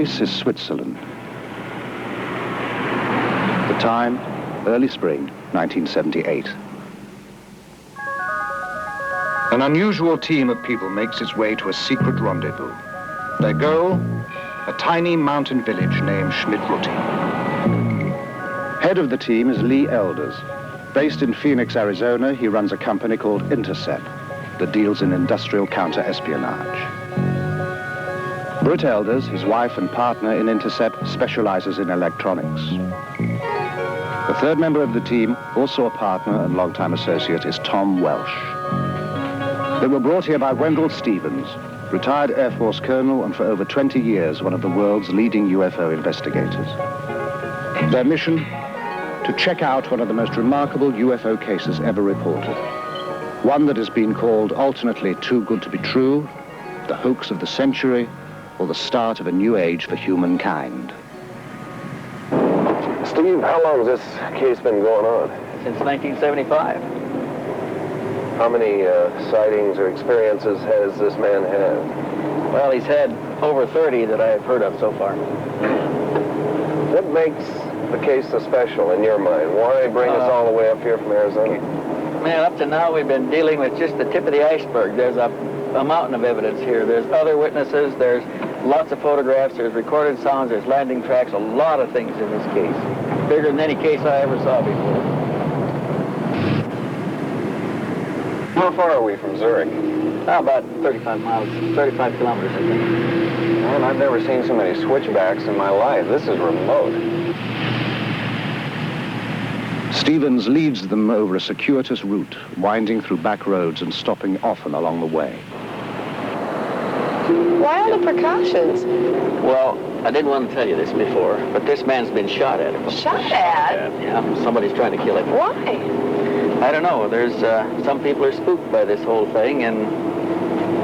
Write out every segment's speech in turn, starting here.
place is Switzerland. The time, early spring, 1978. An unusual team of people makes its way to a secret rendezvous. Their goal, a tiny mountain village named Schmidt-Rutti. Head of the team is Lee Elders. Based in Phoenix, Arizona, he runs a company called Intercept that deals in industrial counter-espionage. Britt Elders, his wife and partner in Intercept, specializes in electronics. The third member of the team, also a partner and longtime associate, is Tom Welsh. They were brought here by Wendell Stevens, retired Air Force colonel and for over 20 years one of the world's leading UFO investigators. Their mission? To check out one of the most remarkable UFO cases ever reported. One that has been called alternately too good to be true, the hoax of the century, or the start of a new age for humankind. Steve, how long has this case been going on? Since 1975. How many sightings or experiences has this man had? Well, he's had over 30 that I've heard of so far. What makes the case so special in your mind? Why bring us all the way up here from Arizona? Man, up to now we've been dealing with just the tip of the iceberg. There's a mountain of evidence here. There's other witnesses, there's lots of photographs, there's recorded sounds, there's landing tracks, a lot of things in this case. Bigger than any case I ever saw before. How far are we from Zurich? About 35 miles, 35 kilometers, I think. Well, I've never seen so many switchbacks in my life. This is remote. Stevens leads them over a circuitous route, winding through back roads and stopping often along the way. Why all the precautions? Well, I didn't want to tell you this before, but this man's been shot at. Shot at? Yeah, somebody's trying to kill him. Why? I don't know. There's some people are spooked by this whole thing, and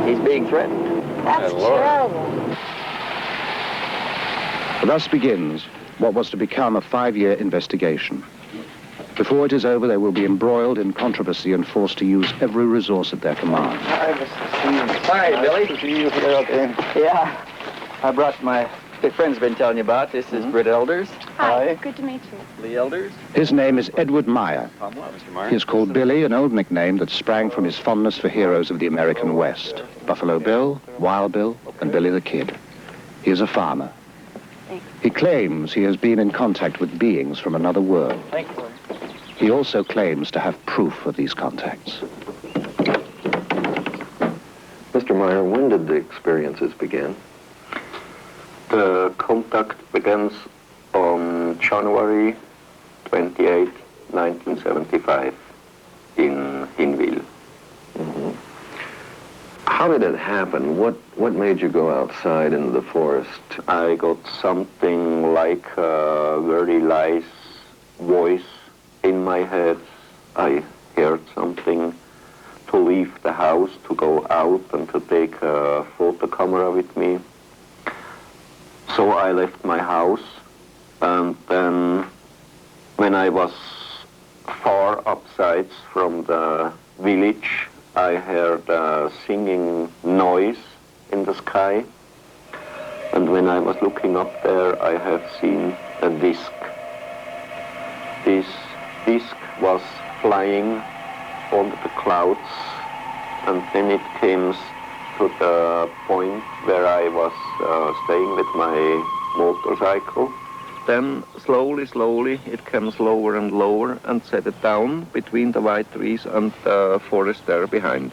he's being threatened. That's terrible. Thus begins what was to become a 5-year investigation. Before it is over, they will be embroiled in controversy and forced to use every resource at their command. Hi, Mr. Stevens. Hi, Billy. Nice to see you here again. Yeah. I brought my friend's been telling you about. This is Britt Elders. Hi. Good to meet you. Lee Elders. His name is Edward Meier. Mr. Meier. He is called Billy, an old nickname that sprang from his fondness for heroes of the American West. Buffalo Bill, Wild Bill, and Billy the Kid. He is a farmer. He claims he has been in contact with beings from another world. Thank you. He also claims to have proof of these contacts. Mr. Meier, when did the experiences begin? The contact begins on January 28, 1975 in Hinwil. Mm-hmm. How did it happen? What made you go outside into the forest? I got something like a very nice voice in my head. I heard something to leave the house, to go out and to take a photo camera with me. So I left my house, and then when I was far upside from the village, I heard a singing noise in the sky. And when I was looking up there, I have seen a disc. This disc was flying over the clouds, and then it came to the point where I was staying with my motorcycle. Then slowly it came lower and lower and settled down between the white trees and the forest there behind.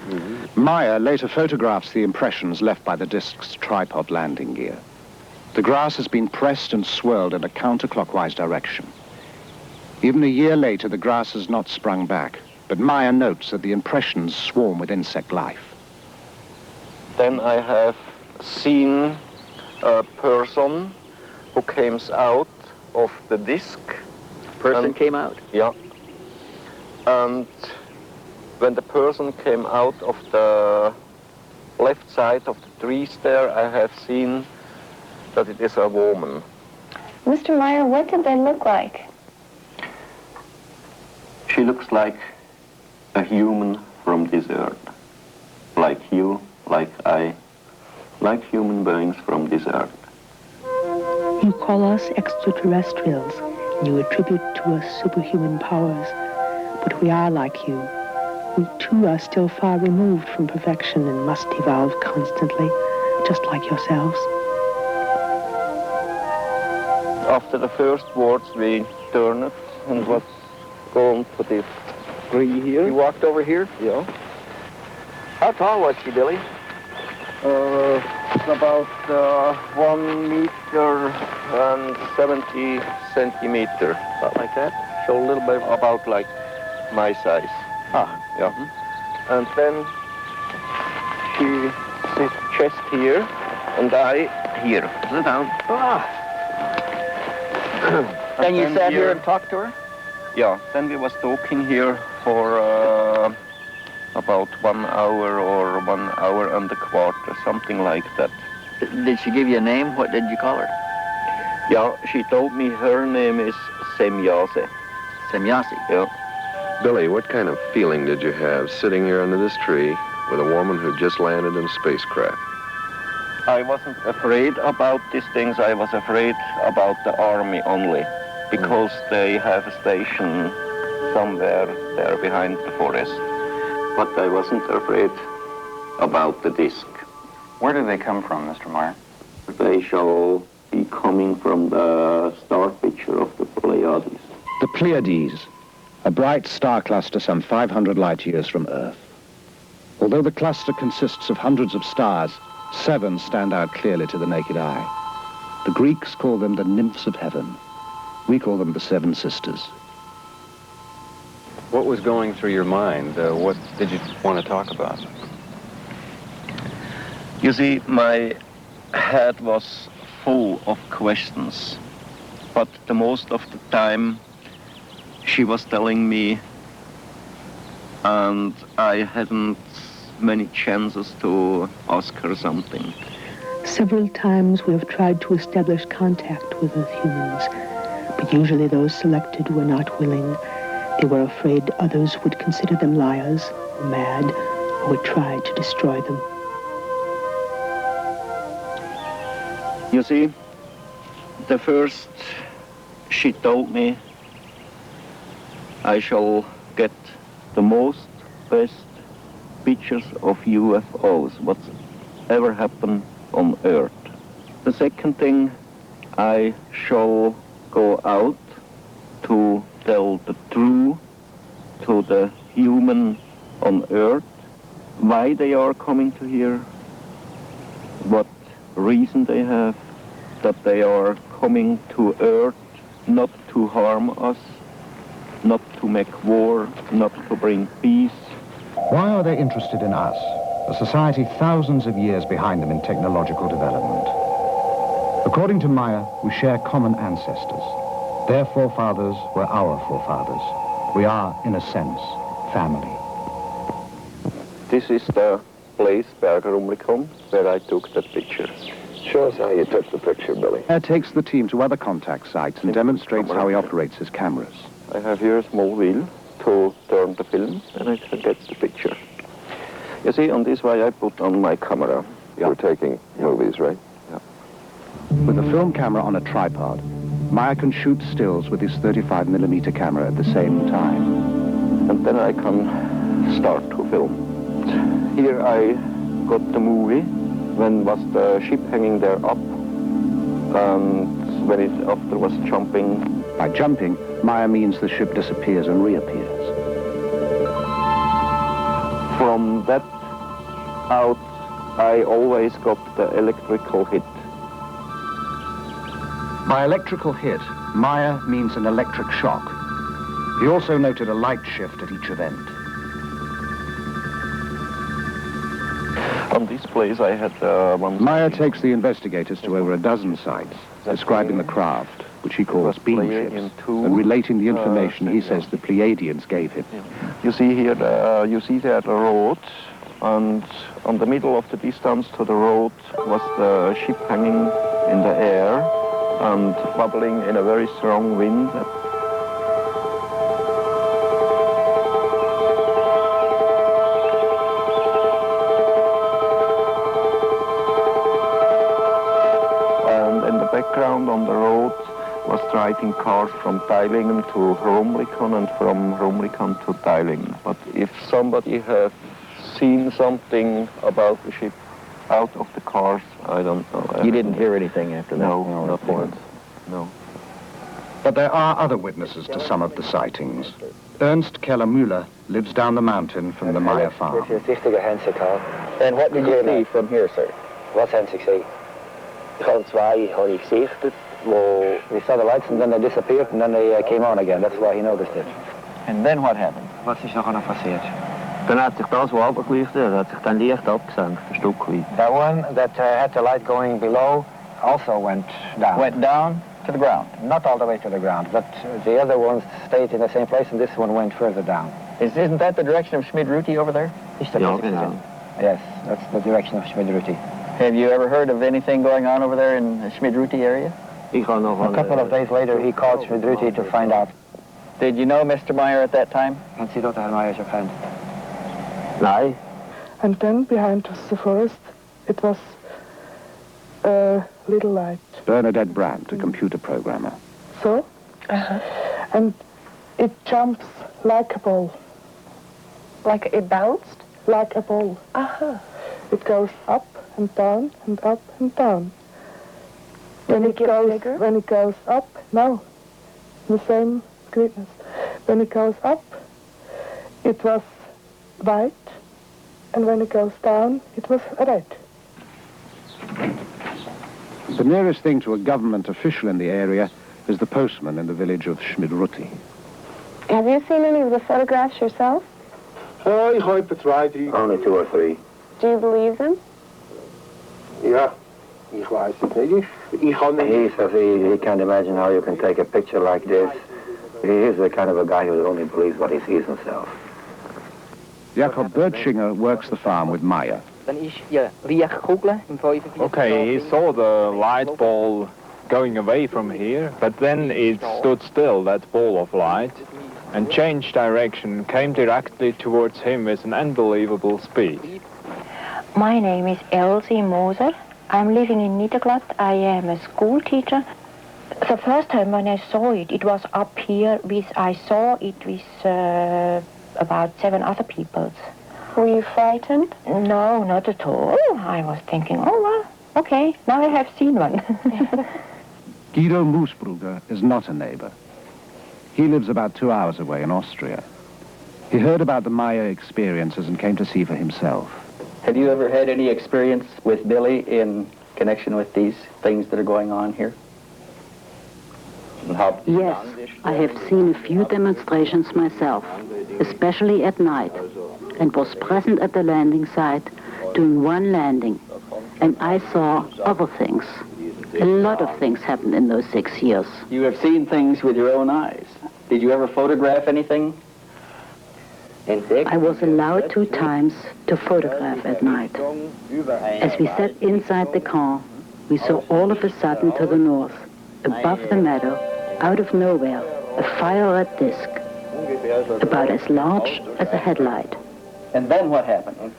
Mm-hmm. Meier later photographs the impressions left by the disc's tripod landing gear. The grass has been pressed and swirled in a counterclockwise direction. Even a year later, the grass has not sprung back, but Meier notes that the impressions swarm with insect life. Then I have seen a person who came out of the disc. Person came out? Yeah. And when the person came out of the left side of the trees there, I have seen that it is a woman. Mr. Meier, what did they look like? She looks like a human from this earth. Like you, like I, like human beings from this earth. You call us extraterrestrials, and you attribute to us superhuman powers. But we are like you. We too are still far removed from perfection and must evolve constantly, just like yourselves. After the first words, we turned and was going to the tree here. You walked over here? Yeah. How tall was she, Billy? It's about 1 meter and 70 centimeter. About like that? So a little bit about like my size. Ah. Yeah. And then she sits chest here and I here. Sit down. Ah. And you then sat here and talked to her? Yeah. Then we was talking here for about 1 hour or 1 hour and a quarter, something like that. Did she give you a name? What did you call her? Yeah, she told me her name is Semyase. Semyase. Yeah. Billy, what kind of feeling did you have sitting here under this tree with a woman who just landed in a spacecraft? I wasn't afraid about these things. I was afraid about the army only, because they have a station somewhere there behind the forest. But I wasn't afraid about the disk. Where do they come from, Mr. Meier? They shall be coming from the star picture of the Pleiades. The Pleiades, a bright star cluster some 500 light years from Earth. Although the cluster consists of hundreds of stars, 7 stand out clearly to the naked eye. The Greeks call them the nymphs of heaven. We call them the 7 sisters. What was going through your mind? What did you want to talk about? You see, my head was full of questions, but the most of the time she was telling me, and I hadn't many chances to ask her something. Several times we have tried to establish contact with Earth humans, but usually those selected were not willing. They were afraid others would consider them liars, or mad, or would try to destroy them. You see, the first she told me I shall get the most best pictures of UFOs, what's ever happened on Earth. The second thing, I shall go out to tell the truth to the human on Earth, why they are coming to here, what reason they have, that they are coming to Earth not to harm us, not to make war, not to bring peace. Why are they interested in us, a society thousands of years behind them in technological development? According to Meier, we share common ancestors. Their forefathers were our forefathers. We are, in a sense, family. This is the place, Bergerumlicum, where I took that picture. Show us how you took the picture, Billy. Meier takes the team to other contact sites and demonstrates how he operates his cameras. I have here a small wheel to turn the film, and I can get the picture. You see, on this way I put on my camera. We're taking movies, right? With a film camera on a tripod, Meier can shoot stills with his 35mm camera at the same time. And then I can start to film. Here I got the movie, when was the ship hanging there up, and when it after was jumping. By jumping, Meier means the ship disappears and reappears. From that out, I always got the electrical hit. By electrical hit, Meier means an electric shock. He also noted a light shift at each event. On this place I had one... Meier takes the investigators to over a dozen sites, describing the craft, which he calls Beamships, and relating the information he says the Pleiadians gave him. You see here, you see there the road, and on the middle of the distance to the road was the ship hanging in the air and bubbling in a very strong wind. And in the background on the taking cars from Teilingen to Romlikon and from Romlikon to Teilingen. But if somebody has seen something about the ship out of the cars, I don't know. You didn't hear anything after that? No, nothing. No. But there are other witnesses to some of the sightings. Ernst Keller-Müller lives down the mountain from the Meier farm. And what did you see from here, sir? Wat hebben ze gezien? Ik had twee gezichten. We saw the lights and then they disappeared and then they came on again. That's why he noticed it. And then what happened? Wat is nog aan passeerd? Dan had zich dat zo opgelicht, dat had zich dan licht opgezankt, een stukje. The one that had the light going below also went down. Went down to the ground? Not all the way to the ground, but the other ones stayed in the same place and this one went further down. Isn't that the direction of Schmidt-Ruti over there? Yes, that's the direction of Schmidt-Ruti. Have you ever heard of anything going on over there in the Schmidt-Ruti area? A couple of days later he called Schmidt-Ruti to find out. Did you know Mr. Meier at that time? And see dat Herr Meier friend. No. And then behind us the forest, it was a little light. Bernadette Brandt, a computer programmer. So? And it jumps like a ball. Like it bounced? Like a ball. It goes up and down and up and down. When it goes up, no, the same greatness. When it goes up, it was white, and when it goes down, it was red. The nearest thing to a government official in the area is the postman in the village of Schmidt-Ruti. Have you seen any of the photographs yourself? Only 2 or 3. Do you believe them? Yeah. He says he can't imagine how you can take a picture like this. He is the kind of a guy who only believes what he sees himself. Jakob Bertschinger works the farm with Meier. Okay, he saw the light ball going away from here, but then it stood still, that ball of light, and changed direction, came directly towards him with an unbelievable speed. My name is Elsie Moser. I'm living in Niederglatt. I am a school teacher. The first time when I saw it, it was up here. I saw it with about 7 other people. Were you frightened? No, not at all. I was thinking, oh, well, okay, now I have seen one. Guido Moosbrugger is not a neighbor. He lives about 2 hours away in Austria. He heard about the Meier experiences and came to see for himself. Have you ever had any experience with Billy in connection with these things that are going on here? Yes, I have seen a few demonstrations myself, especially at night, and was present at the landing site doing one landing, and I saw other things. A lot of things happened in those 6 years. You have seen things with your own eyes. Did you ever photograph anything? I was allowed 2 times to photograph at night. As we sat inside the car, we saw all of a sudden to the north, above the meadow, out of nowhere, a fire-red disc, about as large as a headlight. And then what happened? And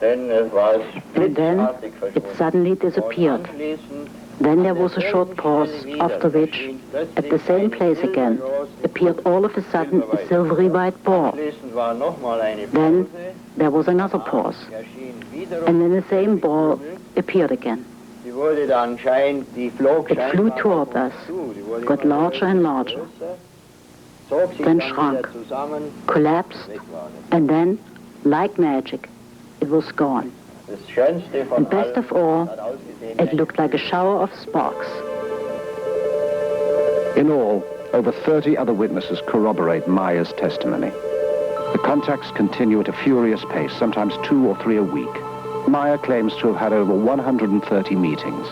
then it suddenly disappeared. Then there was a short pause, after which, at the same place again, appeared all of a sudden a silvery white ball. Then there was another pause, and then the same ball appeared again. It flew toward us, got larger and larger, then shrunk, collapsed, and then, like magic, it was gone. And best of all, it looked like a shower of sparks. In all, over 30 other witnesses corroborate Meier's testimony. The contacts continue at a furious pace, sometimes 2 or 3 a week. Meier claims to have had over 130 meetings.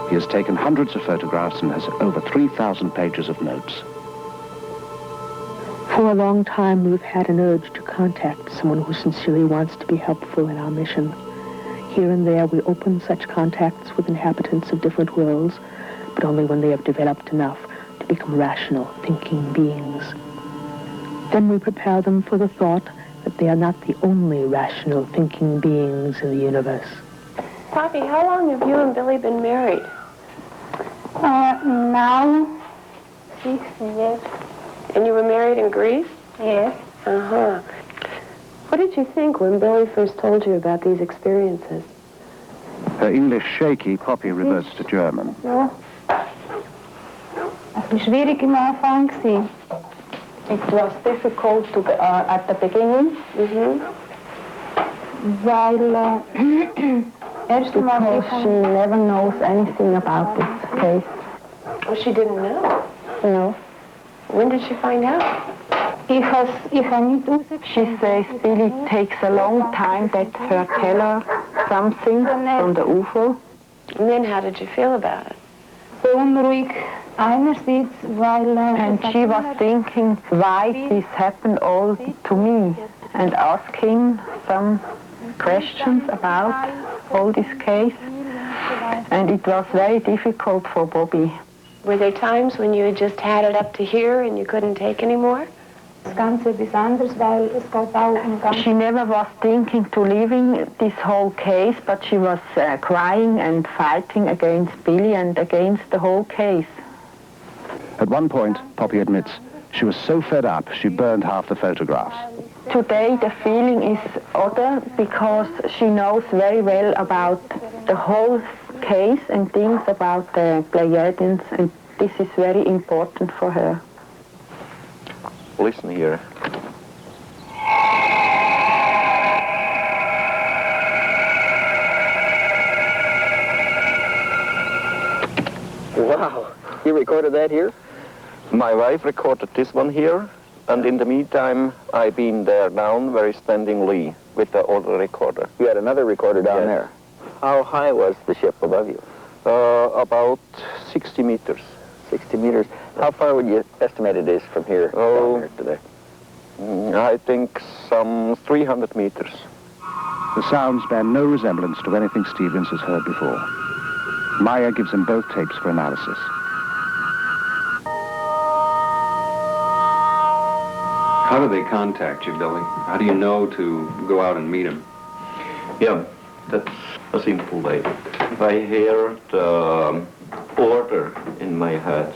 He has taken hundreds of photographs and has over 3,000 pages of notes. For a long time, we've had an urge to contact someone who sincerely wants to be helpful in our mission. Here and there, we open such contacts with inhabitants of different worlds, but only when they have developed enough to become rational, thinking beings. Then we prepare them for the thought that they are not the only rational, thinking beings in the universe. Poppy, how long have you and Billy been married? Now, Yes. And you were married in Greece? Yes. Uh-huh. What did you think when Billy first told you about these experiences? Her English shaky, Poppy reverts to German. Ja. Es war schwierig am Anfang. It was difficult at the beginning. Weil because she never knows anything about this case. Oh, she didn't know? No. When did she find out? She says Billy takes a long time that her tell her something from the UFO. And then how did you feel about it? Unruhig einerseits, weil... And she was thinking why this happened all to me and asking some questions about all this case. And it was very difficult for Bobby. Were there times when you had just had it up to here and you couldn't take any more? She never was thinking to leaving this whole case, but she was crying and fighting against Billy and against the whole case. At one point, Poppy admits, she was so fed up she burned half the photographs. Today the feeling is other because she knows very well about the whole case and things about the Pleiadians, and this is very important for her. Listen here. Wow. You recorded that here? My wife recorded this one here, and in the meantime, I've been there down very standingly with the other recorder. You had another recorder down Yes. there. How high was the ship above you? About 60 meters. 60 meters. How far would you estimate it is from here down here today? I think some 300 meters. The sounds bear no resemblance to anything Stevens has heard before. Meier gives them both tapes for analysis. How do they contact you, Billy? How do you know to go out and meet them? Yeah, that's a simple way. If I hear the order in my head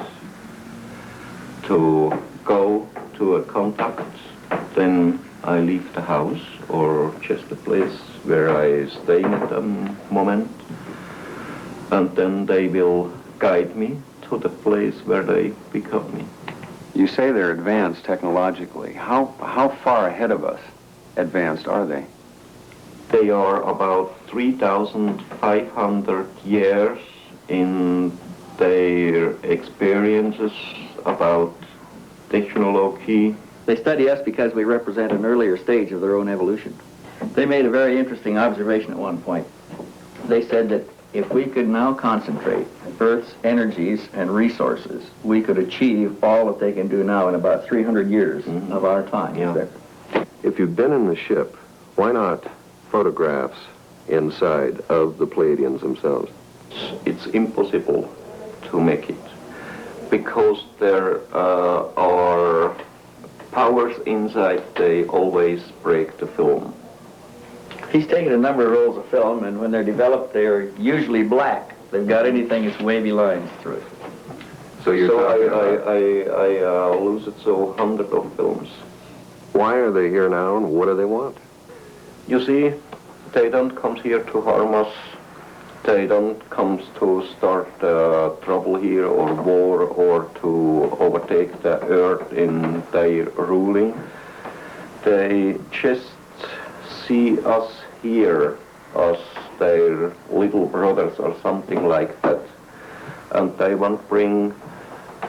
to go to a contact, then I leave the house or just the place where I stay at the moment, and then they will guide me to the place where they pick up me. You say they're advanced technologically. How far ahead of us advanced are they? They are about 3,500 years in their experiences about technology. They study us because we represent an earlier stage of their own evolution. They made a very interesting observation at one point. They said that if we could now concentrate Earth's energies and resources, we could achieve all that they can do now in about 300 years of our time. Yeah. If you've been in the ship, why not photographs inside of the Pleiadians themselves? It's impossible to make it because there are powers inside, they always break the film. He's taken a number of rolls of film, and when they're developed, they're usually black. They've got anything that's wavy lines through it. So you're I lose it so hundreds of films. Why are they here now and what do they want? You see, they don't come here to harm us. They don't come to start trouble here or war or to overtake the earth in their ruling. They just see us here as their little brothers or something like that. And they want to bring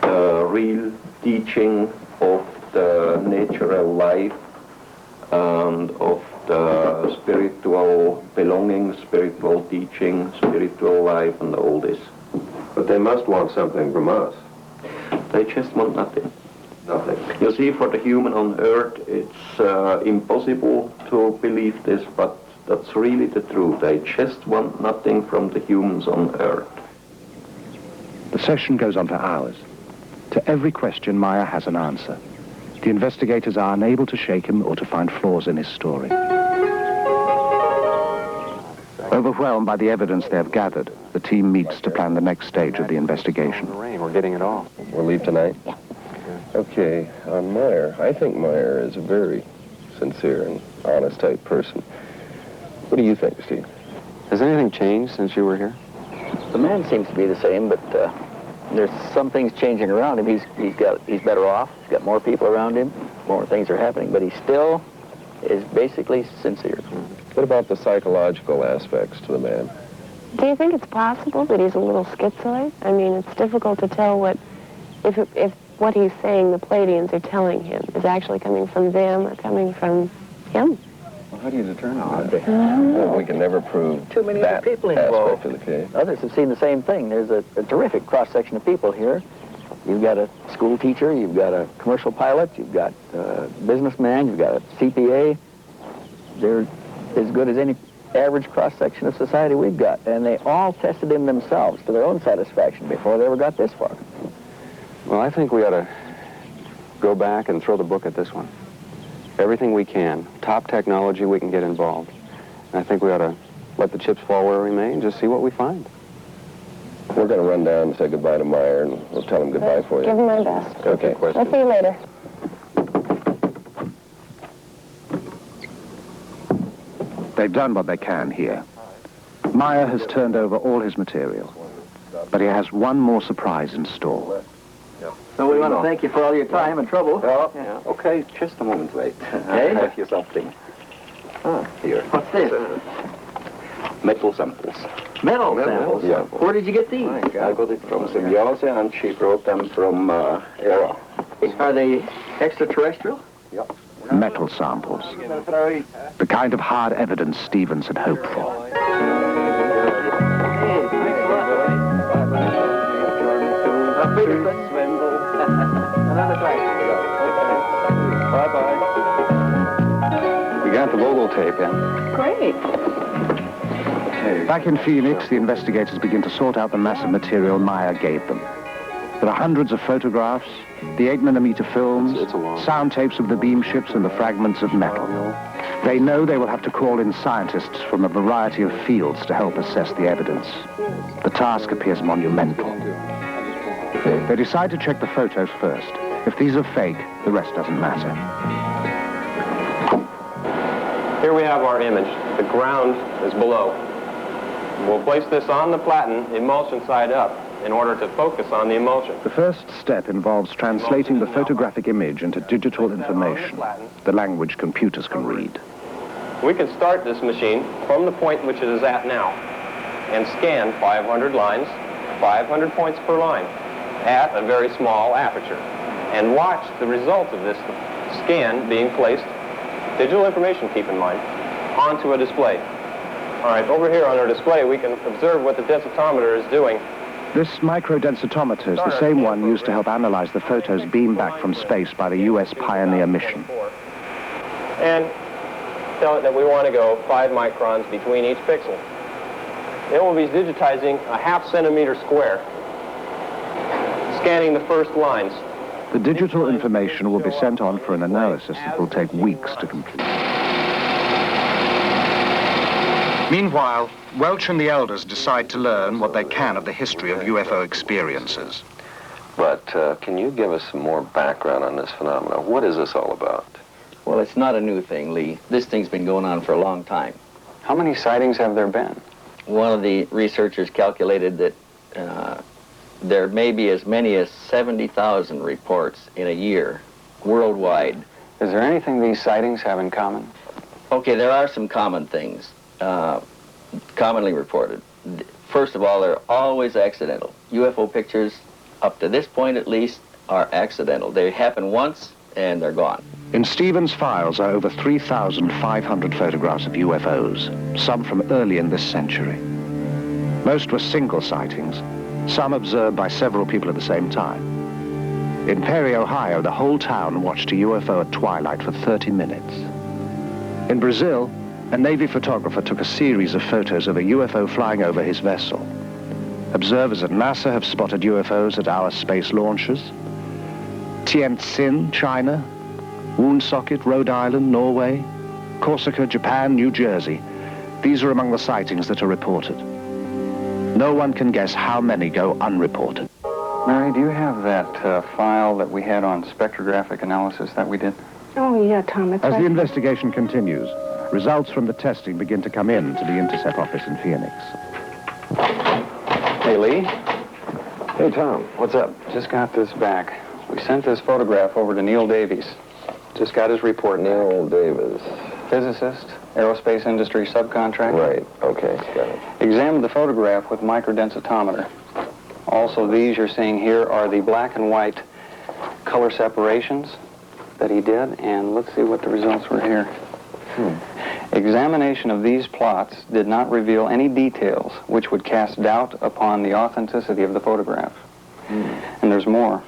the real teaching of the natural life and of the spiritual belonging, spiritual teaching, spiritual life, and all this. But they must want something from us. They just want nothing. Nothing. You see, for the human on Earth, it's impossible to believe this, but that's really the truth. They just want nothing from the humans on Earth. The session goes on for hours. To every question, Meier has an answer. The investigators are unable to shake him or to find flaws in his story. Overwhelmed by the evidence they have gathered, the team meets to plan the next stage of the investigation. We're getting it all. We'll leave tonight? Yeah. Okay, on Meier, I think Meier is a very sincere and honest type person. What do you think, Steve? Has anything changed since you were here? The man seems to be the same, but there's some things changing around him. He's better off. He's got more people around him. More things are happening, but he still is basically sincere. What about the psychological aspects to the man? Do you think it's possible that he's a little schizoid? I mean, it's difficult to tell if what he's saying the Pleidians are telling him is actually coming from them or coming from him. Well, how do you determine that? Well, we can never prove Too many that other people aspect involved. of the case. Others have seen the same thing. There's a terrific cross-section of people here. You've got a school teacher, you've got a commercial pilot, you've got a businessman, you've got a CPA. They're as good as any average cross-section of society we've got. And they all tested him themselves to their own satisfaction before they ever got this far. Well, I think we ought to go back and throw the book at this one. Everything we can, top technology we can get involved. And I think we ought to let the chips fall where we may and just see what we find. We're going to run down and say goodbye to Meier, and we'll tell him goodbye for you. Give him my best. Okay. I'll see you later. They've done what they can here. Meier has turned over all his material, but he has one more surprise in store. So we want to thank you for all your time and trouble. Oh, yeah. Okay, just a moment, wait. Okay. I have here something. Here. What's this? Metal samples. Metal samples? Yeah. Where did you get these? I got it from Symbiosis, and she brought them from Nera. Are they extraterrestrial? Yeah. Metal samples. The kind of hard evidence Stevens had hoped for. Bye-bye. We got the Vogel tape, yeah? Great. Back in Phoenix, the investigators begin to sort out the mass of material Meier gave them. There are hundreds of photographs, the 8mm films, sound tapes of the Beamships, and the fragments of metal. They know they will have to call in scientists from a variety of fields to help assess the evidence. The task appears monumental. They decide to check the photos first. If these are fake, the rest doesn't matter. Here we have our image. The ground is below. We'll place this on the platen, emulsion side up, in order to focus on the emulsion. The first step involves translating the photographic image into digital information, the language computers can read. We can start this machine from the point which it is at now and scan 500 lines, 500 points per line, at a very small aperture, and watch the result of this scan being placed, digital information, keep in mind, onto a display. All right, over here on our display, we can observe what the densitometer is doing. This microdensitometer is the same one used to help analyze the photos beamed back from space by the U.S. Pioneer mission. And tell it that we want to go 5 microns between each pixel. Then we'll be digitizing a ½ centimeter square, scanning the first lines. The digital information will be sent on for an analysis that will take weeks to complete. Meanwhile, Welch and the elders decide to learn what they can of the history of UFO experiences. But can you give us some more background on this phenomenon? What is this all about? Well, it's not a new thing, Lee. This thing's been going on for a long time. How many sightings have there been? One of the researchers calculated that there may be as many as 70,000 reports in a year worldwide. Is there anything these sightings have in common? Okay, there are some common things commonly reported. First of all, they're always accidental. UFO pictures, up to this point at least, are accidental. They happen once and they're gone. In Stevens' files are over 3,500 photographs of UFOs, some from early in this century. Most were single sightings, some observed by several people at the same time. In Perry, Ohio, the whole town watched a UFO at twilight for 30 minutes. In Brazil, a Navy photographer took a series of photos of a UFO flying over his vessel. Observers at NASA have spotted UFOs at our space launches. Tientsin, China, Woonsocket, Rhode Island, Norway, Corsica, Japan, New Jersey. These are among the sightings that are reported. No one can guess how many go unreported. Mary, do you have that file that we had on spectrographic analysis that we did? Oh, yeah, Tom, it's As right the investigation continues, results from the testing begin to come in to the Intercept office in Phoenix. Hey, Lee. Hey, Tom, what's up? Just got this back. We sent this photograph over to Neil Davies. Just got his report. Neil Davis. Physicist, aerospace industry subcontractor. Right, okay, got it. Examined the photograph with microdensitometer. Also, these you're seeing here are the black and white color separations that he did, and let's see what the results were here. Examination of these plots did not reveal any details which would cast doubt upon the authenticity of the photograph. And there's more.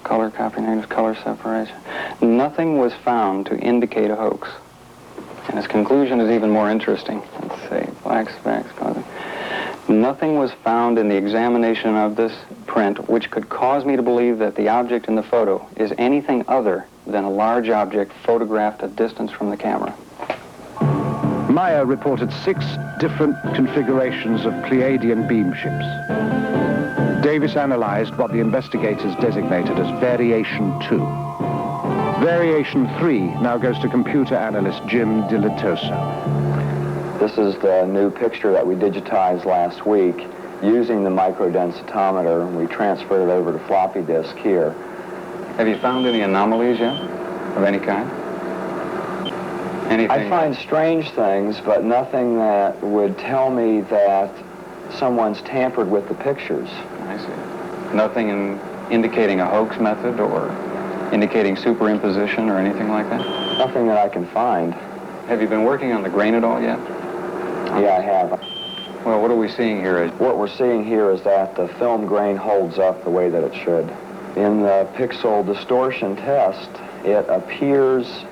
Color copy negative, color separation. Nothing was found to indicate a hoax. And his conclusion is even more interesting. Let's see, black specks, color. Nothing was found in the examination of this print which could cause me to believe that the object in the photo is anything other than a large object photographed at distance from the camera. Meier reported 6 different configurations of Pleidian beamships. Davis analyzed what the investigators designated as Variation 2. Variation 3 now goes to computer analyst Jim DiLitosa. This is the new picture that we digitized last week using the microdensitometer. We transferred it over to floppy disk here. Have you found any anomalies yet of any kind? Anything? I find strange things, but nothing that would tell me that someone's tampered with the pictures. I see. Nothing indicating a hoax method or indicating superimposition or anything like that? Nothing that I can find. Have you been working on the grain at all yet? Yeah, I have. Well, what are we seeing here? What we're seeing here is that the film grain holds up the way that it should. In the pixel distortion test, it appears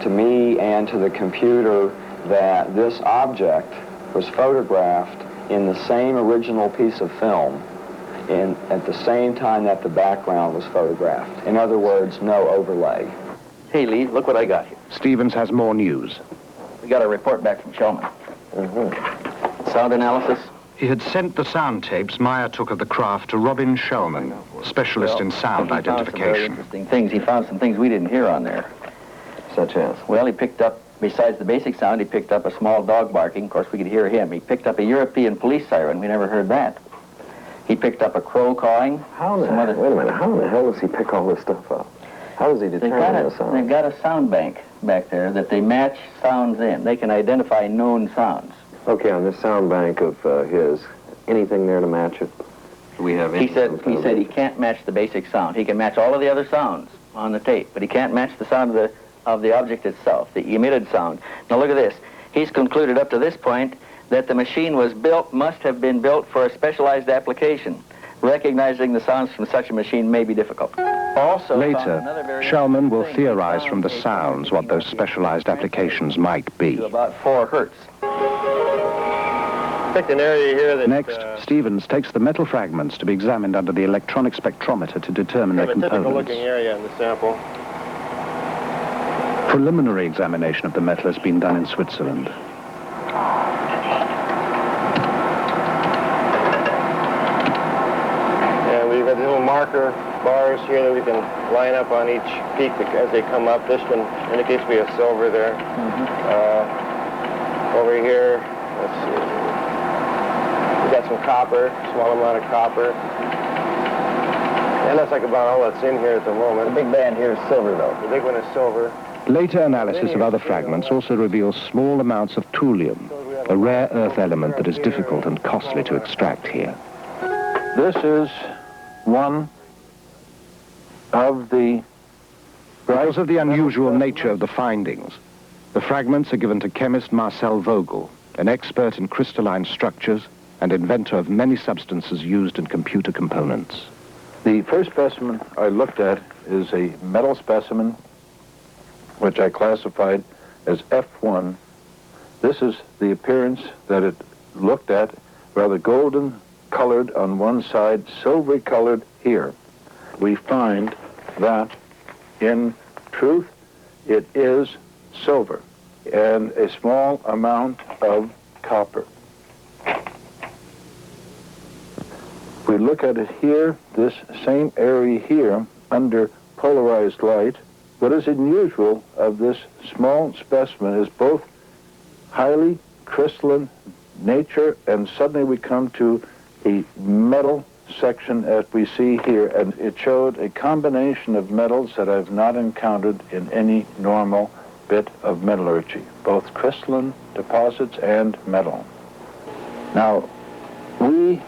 to me and to the computer that this object was photographed in the same original piece of film at the same time that the background was photographed. In other words, no overlay. Hey, Lee, look what I got here. Stevens has more news. We got a report back from Shellman. Sound analysis? He had sent the sound tapes Meier took of the craft to Robin Shellman, specialist in sound identification. Interesting things. He found some things we didn't hear on there. Such as? Well, he picked up, besides the basic sound, he picked up a small dog barking. Of course, we could hear him. He picked up a European police siren. We never heard that. He picked up a crow cawing. Wait a minute, how in the hell does he pick all this stuff up? How does he determine the sound? They've got a sound bank back there that they match sounds in. They can identify known sounds. Okay, on this sound bank of his, anything there to match it? We have. He said he can't match the basic sound. He can match all of the other sounds on the tape, but he can't match the sound of the object itself, the emitted sound. Now look at this. He's concluded up to this point that the machine must have been built for a specialized application. Recognizing the sounds from such a machine may be difficult. Also, later, Shellman will theorize from the sounds what those specialized applications might be. To about 4 hertz. Picked an area here that... Next, Stevens takes the metal fragments to be examined under the electronic spectrometer to determine their components. A typical-looking area in the sample. Preliminary examination of the metal has been done in Switzerland. And we've got little marker bars here that we can line up on each peak as they come up. This one indicates we have silver there. Over here, let's see. We've got some copper, small amount of copper. And that's like about all that's in here at the moment. The big band here is silver, though. The big one is silver. Later analysis of other fragments also reveals small amounts of thulium, a rare earth element that is difficult and costly to extract here. This is one of the... Because of the unusual nature of the findings, the fragments are given to chemist Marcel Vogel, an expert in crystalline structures and inventor of many substances used in computer components. The first specimen I looked at is a metal specimen, which I classified as F1. This is the appearance that it looked at, rather golden colored on one side, silvery colored here. We find that, in truth, it is silver and a small amount of copper. We look at it here, this same area here, under polarized light, what is unusual of this small specimen is both highly crystalline nature, and suddenly we come to a metal section as we see here, and it showed a combination of metals that I've not encountered in any normal bit of metallurgy, both crystalline deposits and metal. Now, we,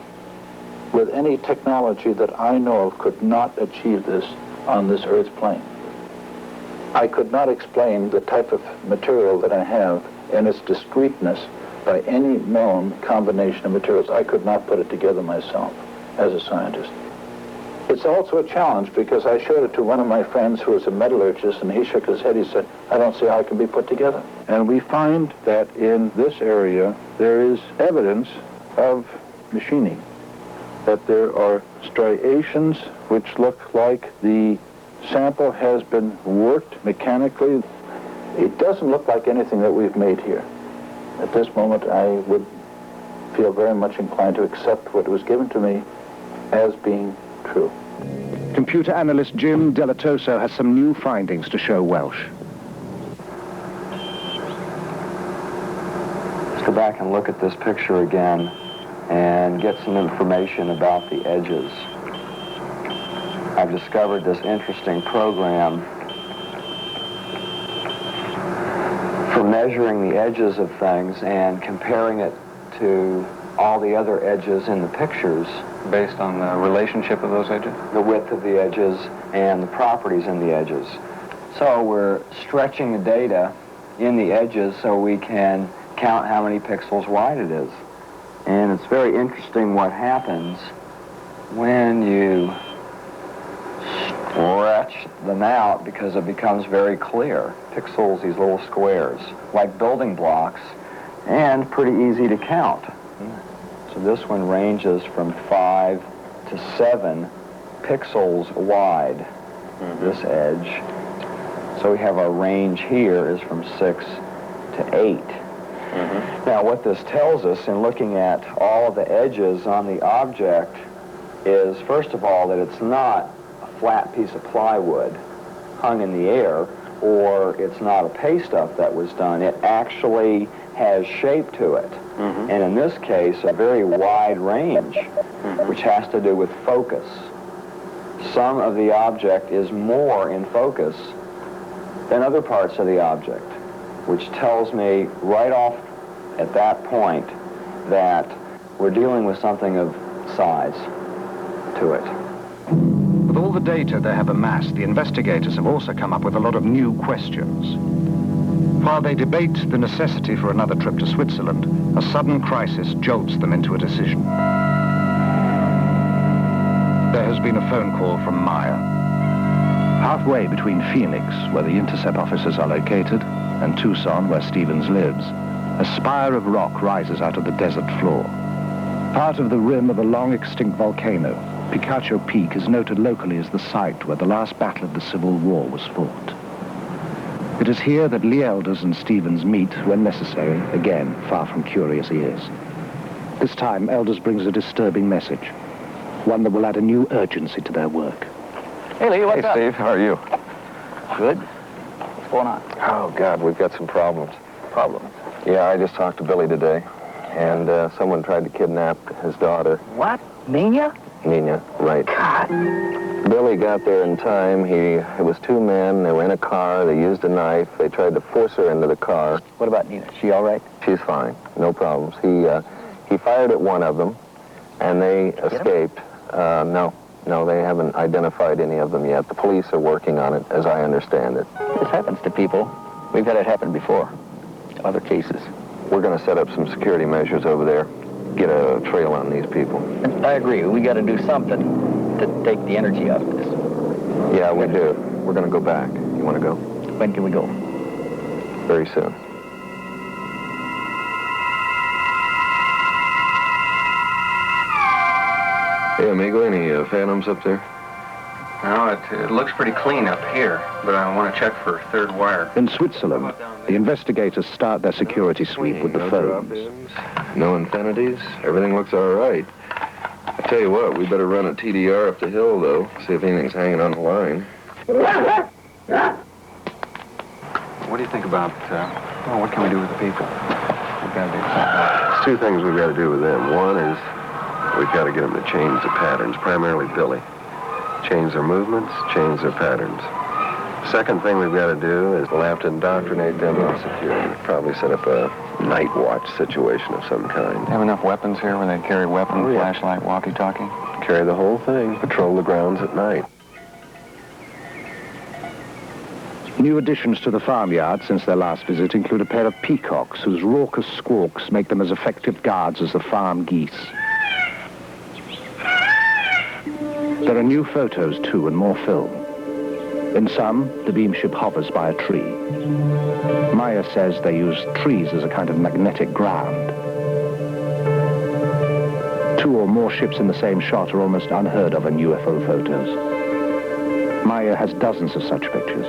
with any technology that I know of, could not achieve this on this Earth's plane. I could not explain the type of material that I have and its discreteness by any known combination of materials. I could not put it together myself as a scientist. It's also a challenge because I showed it to one of my friends who was a metallurgist, and he shook his head. He said, I don't see how it can be put together. And we find that in this area there is evidence of machining, that there are striations which look like the sample has been worked mechanically. It doesn't look like anything that we've made here. At this moment, I would feel very much inclined to accept what was given to me as being true. Computer analyst Jim Della has some new findings to show Welsh. Let's go back and look at this picture again and get some information about the edges. I've discovered this interesting program for measuring the edges of things and comparing it to all the other edges in the pictures. Based on the relationship of those edges? The width of the edges and the properties in the edges. So we're stretching the data in the edges so we can count how many pixels wide it is. And it's very interesting what happens when you stretch them out, because it becomes very clear. Pixels, these little squares, like building blocks, and pretty easy to count. So this one ranges from 5 to 7 pixels wide, this edge. So we have our range here is from 6 to 8. Now what this tells us in looking at all of the edges on the object is, first of all, that it's not a flat piece of plywood hung in the air, or it's not a paste up that was done. It actually has shape to it. And in this case, a very wide range, which has to do with focus. Some of the object is more in focus than other parts of the object, which tells me right off at that point that we're dealing with something of size to it. With all the data they have amassed, the investigators have also come up with a lot of new questions. While they debate the necessity for another trip to Switzerland, a sudden crisis jolts them into a decision. There has been a phone call from Meier. Halfway between Phoenix, where the intercept offices are located, and Tucson, where Stevens lives, a spire of rock rises out of the desert floor. Part of the rim of a long-extinct volcano, Picacho Peak is noted locally as the site where the last battle of the Civil War was fought. It is here that Lee Elders and Stevens meet when necessary, again, far from curious ears. This time, Elders brings a disturbing message, one that will add a new urgency to their work. Hey, Lee, what's up? Hey, Steve, how are you? Good. What's going on? Oh, God, we've got some problems. Problems? Yeah, I just talked to Billy today, and someone tried to kidnap his daughter. What? Nina? Nina, right. God. Billy got there in time. It was two men. They were in a car. They used a knife. They tried to force her into the car. What about Nina? Is she all right? She's fine. No problems. He fired at one of them, and they escaped. No, they haven't identified any of them yet. The police are working on it, as I understand it. This happens to people. We've had it happen before. Other cases. We're going to set up some security measures over there. Get a trail on these people. I agree. We got to do something to take the energy out of this. Yeah, we do. We're going to go back. You want to go? When can we go? Very soon. Hey, amigo, any phantoms up there? No, it looks pretty clean up here, but I want to check for third wire. In Switzerland, the investigators start their security sweep with the phones. No infinities. Everything looks all right. Tell you what, we better run a TDR up the hill, though, see if anything's hanging on the line. What do you think about, what can we do with the people? We've got to do something. There's two things we've got to do with them. One is we've got to get them to change the patterns, primarily Billy. Change their movements, change their patterns. Second thing we've got to do is we'll have to indoctrinate them on security. Probably set up a night watch situation of some kind. Have enough weapons here where they carry weapon, flashlight, walkie-talkie? Carry the whole thing. Patrol the grounds at night. New additions to the farmyard since their last visit include a pair of peacocks whose raucous squawks make them as effective guards as the farm geese. There are new photos, too, and more film. In some, the Beamship hovers by a tree. Meier says they use trees as a kind of magnetic ground. Two or more ships in the same shot are almost unheard of in UFO photos. Meier has dozens of such pictures.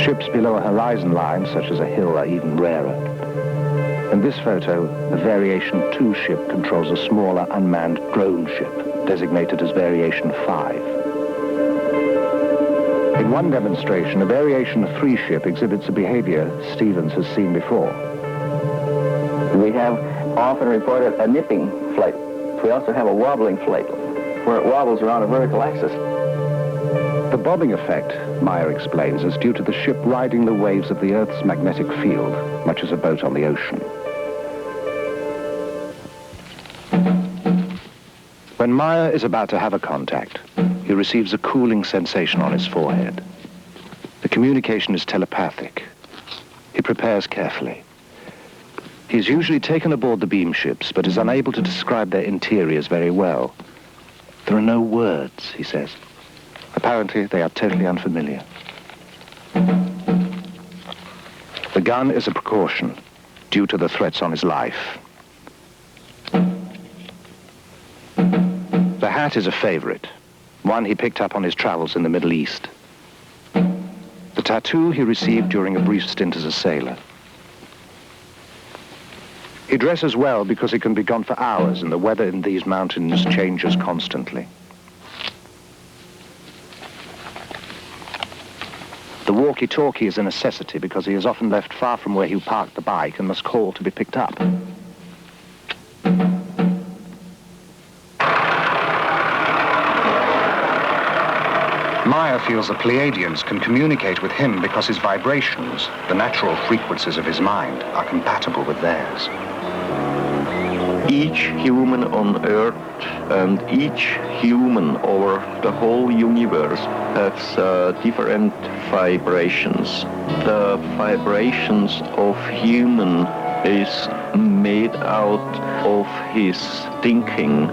Ships below a horizon line, such as a hill, are even rarer. In this photo, the Variation 2 ship controls a smaller unmanned drone ship, designated as Variation 5. In one demonstration, a Variation 3 ship exhibits a behavior Stevens has seen before. We have often reported a nipping flight. We also have a wobbling flight, where it wobbles around a vertical axis. The bobbing effect, Meier explains, is due to the ship riding the waves of the Earth's magnetic field, much as a boat on the ocean. When Meier is about to have a contact, he receives a cooling sensation on his forehead. The communication is telepathic. He prepares carefully. He is usually taken aboard the Beamships, but is unable to describe their interiors very well. There are no words, he says. Apparently, they are totally unfamiliar. The gun is a precaution, due to the threats on his life. The hat is a favorite, one he picked up on his travels in the Middle East. The tattoo he received during a brief stint as a sailor. He dresses well because he can be gone for hours and the weather in these mountains changes constantly. The walkie-talkie is a necessity because he is often left far from where he parked the bike and must call to be picked up. Meier feels the Pleiadians can communicate with him because his vibrations, the natural frequencies of his mind, are compatible with theirs. Each human on Earth and each human over the whole universe has different vibrations. The vibrations of human is made out of his thinking,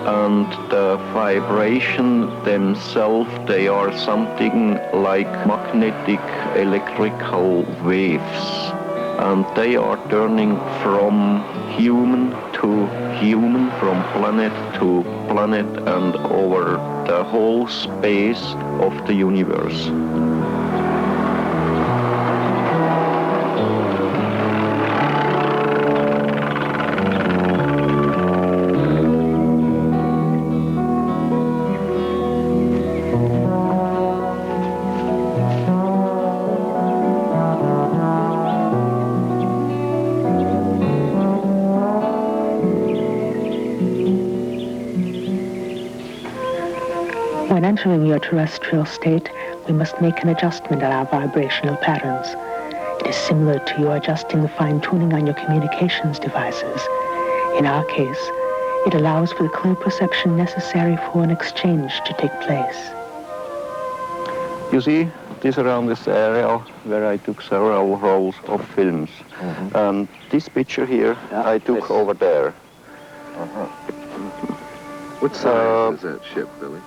and the vibration themselves, they are something like magnetic electrical waves, and they are turning from human to human, from planet to planet, and over the whole space of the universe. When entering your terrestrial state, we must make an adjustment in our vibrational patterns. It is similar to you adjusting the fine-tuning on your communications devices. In our case, it allows for the clear perception necessary for an exchange to take place. You see, this around this area where I took several rolls of films. And this picture here, I took over there. What size is that ship, Billy?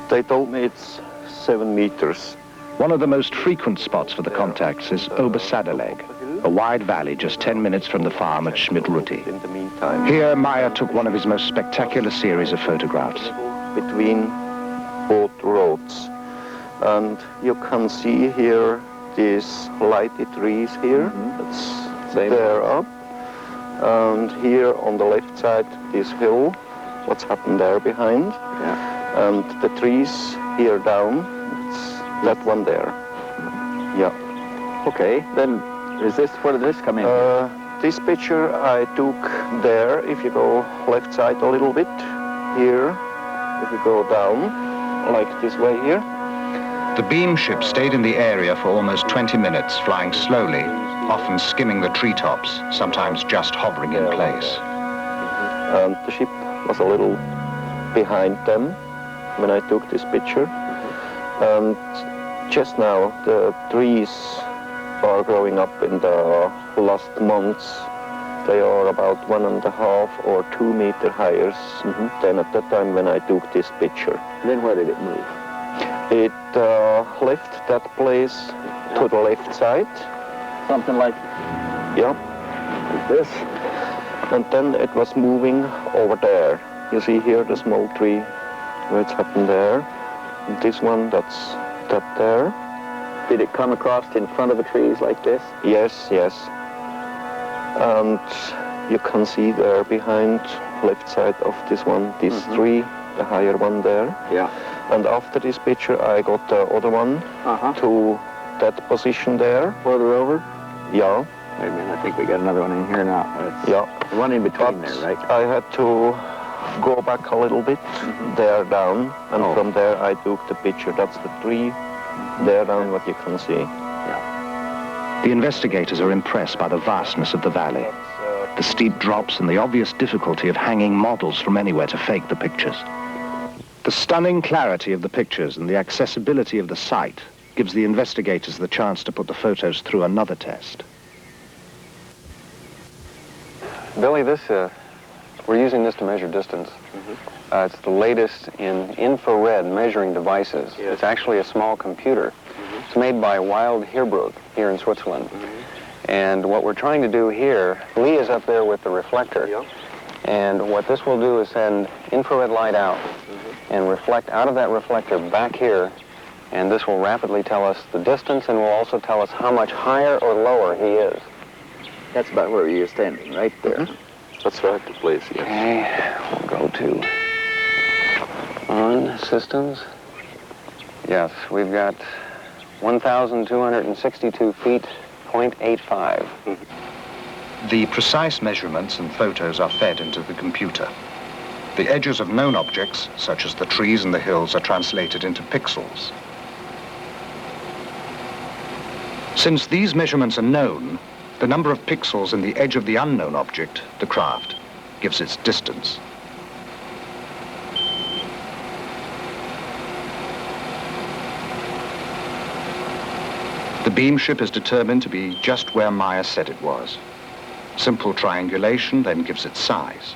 They told me it's 7 meters. One of the most frequent spots for the contacts is Obersadeleg, a wide valley just 10 minutes from the farm at Schmidt-Rutti. In the meantime, Here, Meier took one of his most spectacular series of photographs. Between both roads. And you can see here these lighted trees here. That's there up. And here on the left side, this hill, what's happened there behind. Yeah. And the trees here down, it's that one there. Yeah. Okay, then where did this come in? This picture I took there, if you go left side a little bit, here, if you go down, like this way here. The Beamship stayed in the area for almost 20 minutes, flying slowly, often skimming the treetops, sometimes just hovering in place. And the ship was a little behind them when I took this picture. And just now, the trees are growing up in the last months. They are about 1.5 or 2 meters higher than at that time when I took this picture. Then where did it move? It left that place to the left side. Something like... Yeah. Like this. And then it was moving over there. You see here the small tree, where it's happened there. And this one, that's that there. Did it come across in front of the trees like this? Yes, yes. And you can see there behind, left side of this one, this tree, the higher one there. Yeah. And after this picture, I got the other one to that position there. Further over? Yeah. Wait a minute, I think we got another one in here now. Yeah. The one in between there, right? I had to go back a little bit, there down, and from there I took the picture. That's the tree, there down, what you can see. Yeah. The investigators are impressed by the vastness of the valley, the steep drops and the obvious difficulty of hanging models from anywhere to fake the pictures. The stunning clarity of the pictures and the accessibility of the site gives the investigators the chance to put the photos through another test. Billy, we're using this to measure distance. It's the latest in infrared measuring devices. Yes. It's actually a small computer. It's made by Wild Heerbrugg here in Switzerland. And what we're trying to do here, Lee is up there with the reflector. Yep. And what this will do is send infrared light out and reflect out of that reflector back here. And this will rapidly tell us the distance and will also tell us how much higher or lower he is. That's about where you're standing, right there. That's right, the place, yes. Okay, we'll go to on systems. Yes, we've got 1,262 feet, 0.85. The precise measurements and photos are fed into the computer. The edges of known objects, such as the trees and the hills, are translated into pixels. Since these measurements are known, the number of pixels in the edge of the unknown object, the craft, gives its distance. The Beamship is determined to be just where Meier said it was. Simple triangulation then gives it size.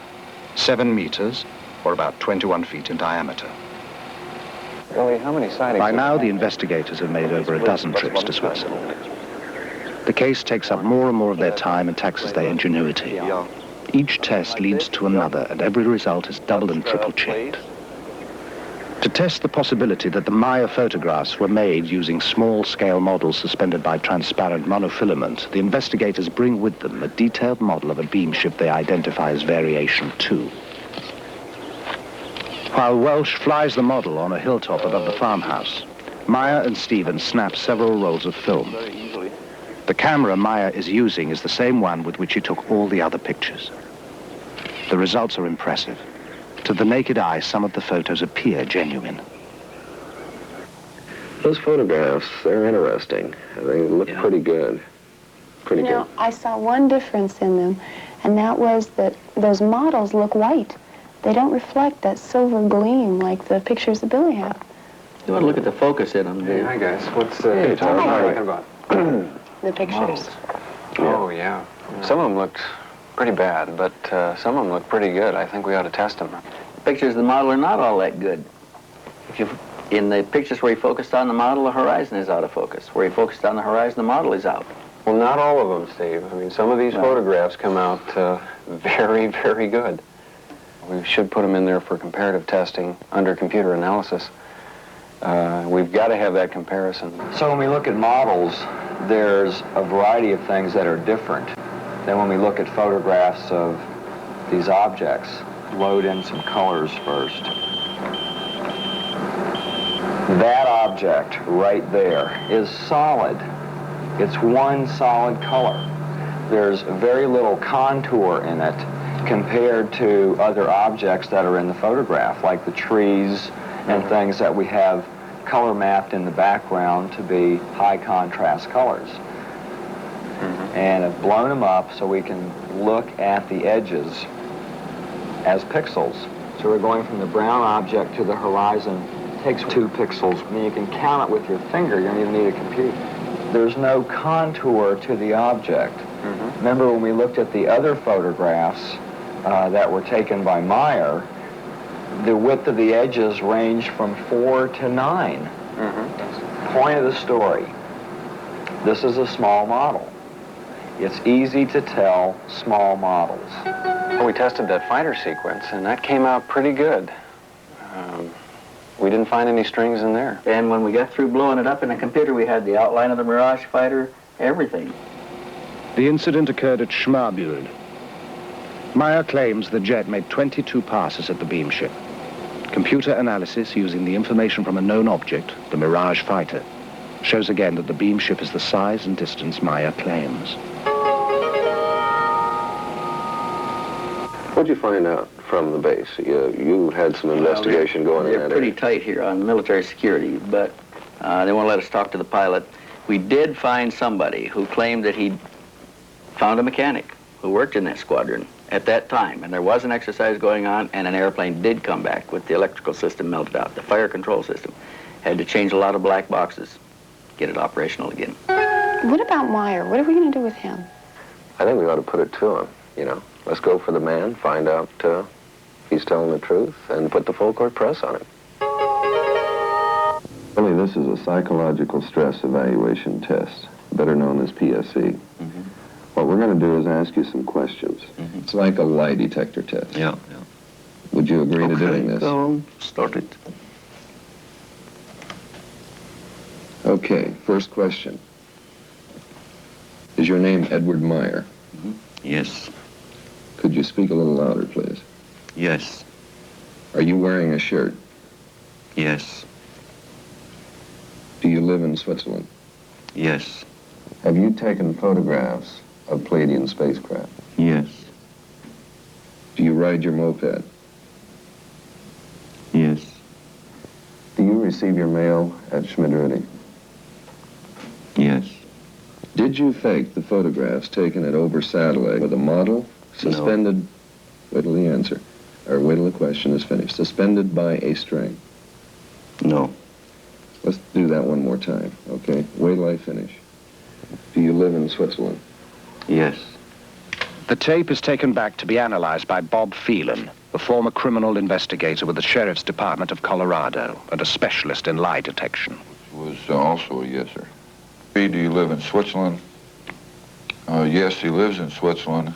7 meters, or about 21 feet in diameter. Billy, how many sightings? By now, the investigators have made over a dozen trips to Switzerland. The case takes up more and more of their time and taxes their ingenuity. Each test leads to another, and every result is double and triple checked. To test the possibility that the Meier photographs were made using small-scale models suspended by transparent monofilament, the investigators bring with them a detailed model of a Beamship they identify as Variation 2. While Welsh flies the model on a hilltop above the farmhouse, Meier and Stevens snap several rolls of film. The camera Meier is using is the same one with which he took all the other pictures. The results are impressive. To the naked eye, some of the photos appear genuine. Those photographs, they're interesting. They look pretty good. Pretty good. I saw one difference in them, and that was that those models look white. They don't reflect that silver gleam like the pictures that Billy had. You want to look at the focus in them, Hey, hi guys. What's Hey, Tom. what are you talking about? The pictures. Oh, yeah. Some of them looked pretty bad, but some of them look pretty good. I think we ought to test them. Pictures of the model are not all that good. In the pictures where he focused on the model, the horizon is out of focus. Where he focused on the horizon, the model is out. Well, not all of them, Steve. I mean, some of these photographs come out very, very good. We should put them in there for comparative testing under computer analysis. We've got to have that comparison. So when we look at models, there's a variety of things that are different. Then when we look at photographs of these objects, load in some colors first. That object right there is solid. It's one solid color. There's very little contour in it compared to other objects that are in the photograph, like the trees and things that we have color mapped in the background to be high contrast colors. And I've blown them up so we can look at the edges as pixels. So we're going from the brown object to the horizon. It takes 2 pixels. I mean, you can count it with your finger. You don't even need a computer. There's no contour to the object. Remember when we looked at the other photographs that were taken by Meier, the width of the edges ranged from 4 to 9. Point of the story. This is a small model. It's easy to tell small models. Well, we tested that fighter sequence, and that came out pretty good. We didn't find any strings in there. And when we got through blowing it up in the computer, we had the outline of the Mirage fighter, everything. The incident occurred at Schmarbühl. Meier claims the jet made 22 passes at the Beamship. Computer analysis using the information from a known object, the Mirage fighter, shows again that the Beamship is the size and distance Meier claims. What'd you find out from the base? You had some investigation going in that area. They're pretty tight here on military security, but they won't let us talk to the pilot. We did find somebody who claimed that he found a mechanic who worked in that squadron at that time, and there was an exercise going on, and an airplane did come back with the electrical system melted out. The fire control system had to change a lot of black boxes, get it operational again. What about Meier? What are we going to do with him? I think we ought to put it to him, you know. Let's go for the man, find out if he's telling the truth, and put the full court press on him. Really, this is a psychological stress evaluation test, better known as PSE. What we're going to do is ask you some questions. It's like a lie detector test. Yeah. Would you agree to doing this? Go start it. Okay, first question. Is your name Edward Meier? Yes. Could you speak a little louder, please? Yes. Are you wearing a shirt? Yes. Do you live in Switzerland? Yes. Have you taken photographs of Pleidian spacecraft? Yes. Do you ride your moped? Yes. Do you receive your mail at Schmidrudi? Yes. Did you fake the photographs taken at Ober Satellite with a model suspended, wait till the answer, or wait till the question is finished, suspended by a string? No. Let's do that one more time, okay? Wait till I finish. Do you live in Switzerland? Yes. The tape is taken back to be analyzed by Bob Phelan, a former criminal investigator with the Sheriff's Department of Colorado and a specialist in lie detection. Was also a yes, sir. Do you live in Switzerland? Yes, he lives in Switzerland.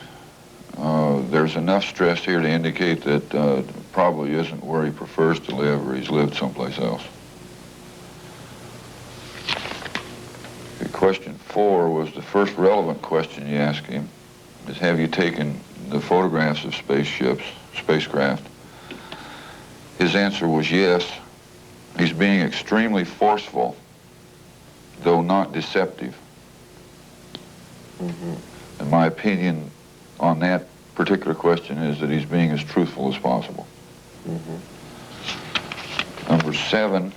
There's enough stress here to indicate that probably isn't where he prefers to live, or he's lived someplace else. Okay, question 4 was the first relevant question you asked him, is have you taken the photographs of spacecraft? His answer was yes. He's being extremely forceful, though not deceptive. And my opinion on that particular question is that he's being as truthful as possible. Number 7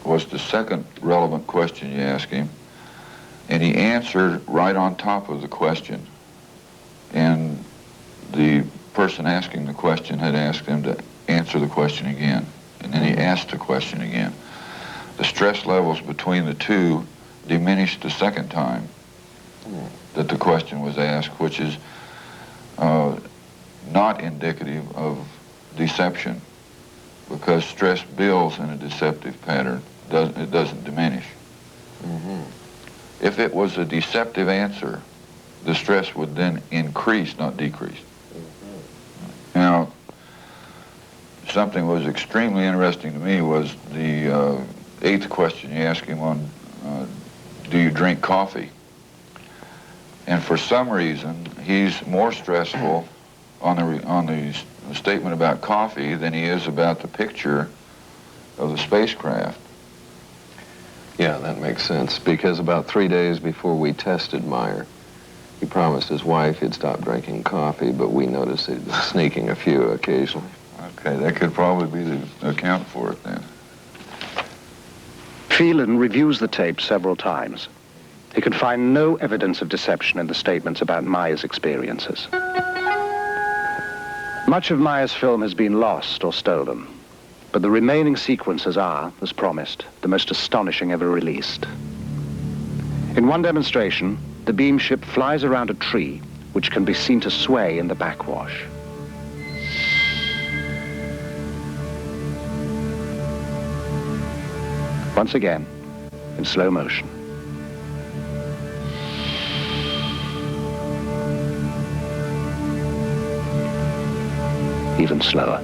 was the second relevant question you asked him, and he answered right on top of the question. And the person asking the question had asked him to answer the question again, and then he asked the question again. The stress levels between the two diminished the second time that the question was asked, which is not indicative of deception, because stress builds in a deceptive pattern. It doesn't diminish. If it was a deceptive answer, the stress would then increase, not decrease. Now, something was extremely interesting to me was the 8th question you asked him on, do you drink coffee? And for some reason, he's more stressful on the statement about coffee than he is about the picture of the spacecraft. Yeah, that makes sense, because about 3 days before we tested Meier, he promised his wife he'd stop drinking coffee, but we noticed he'd been sneaking a few occasionally. Okay, that could probably be the account for it then. Phelan reviews the tape several times. He could find no evidence of deception in the statements about Meier's experiences. Much of Meier's film has been lost or stolen, but the remaining sequences are, as promised, the most astonishing ever released. In one demonstration, the Beamship flies around a tree which can be seen to sway in the backwash. Once again, in slow motion. Even slower.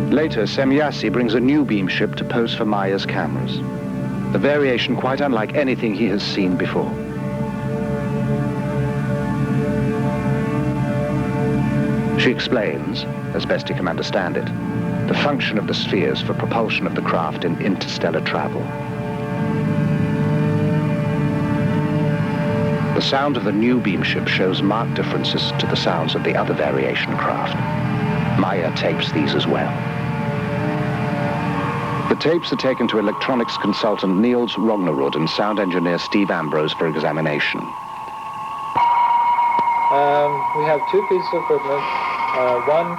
Later, Semyasi brings a new Beamship to pose for Meier's cameras. A variation quite unlike anything he has seen before. She explains, as best he can understand it, the function of the spheres for propulsion of the craft in interstellar travel. The sound of the new Beamship shows marked differences to the sounds of the other variation craft. Meier tapes these as well. The tapes are taken to electronics consultant Niels Rognerud and sound engineer Steve Ambrose for examination. We have two pieces of equipment. One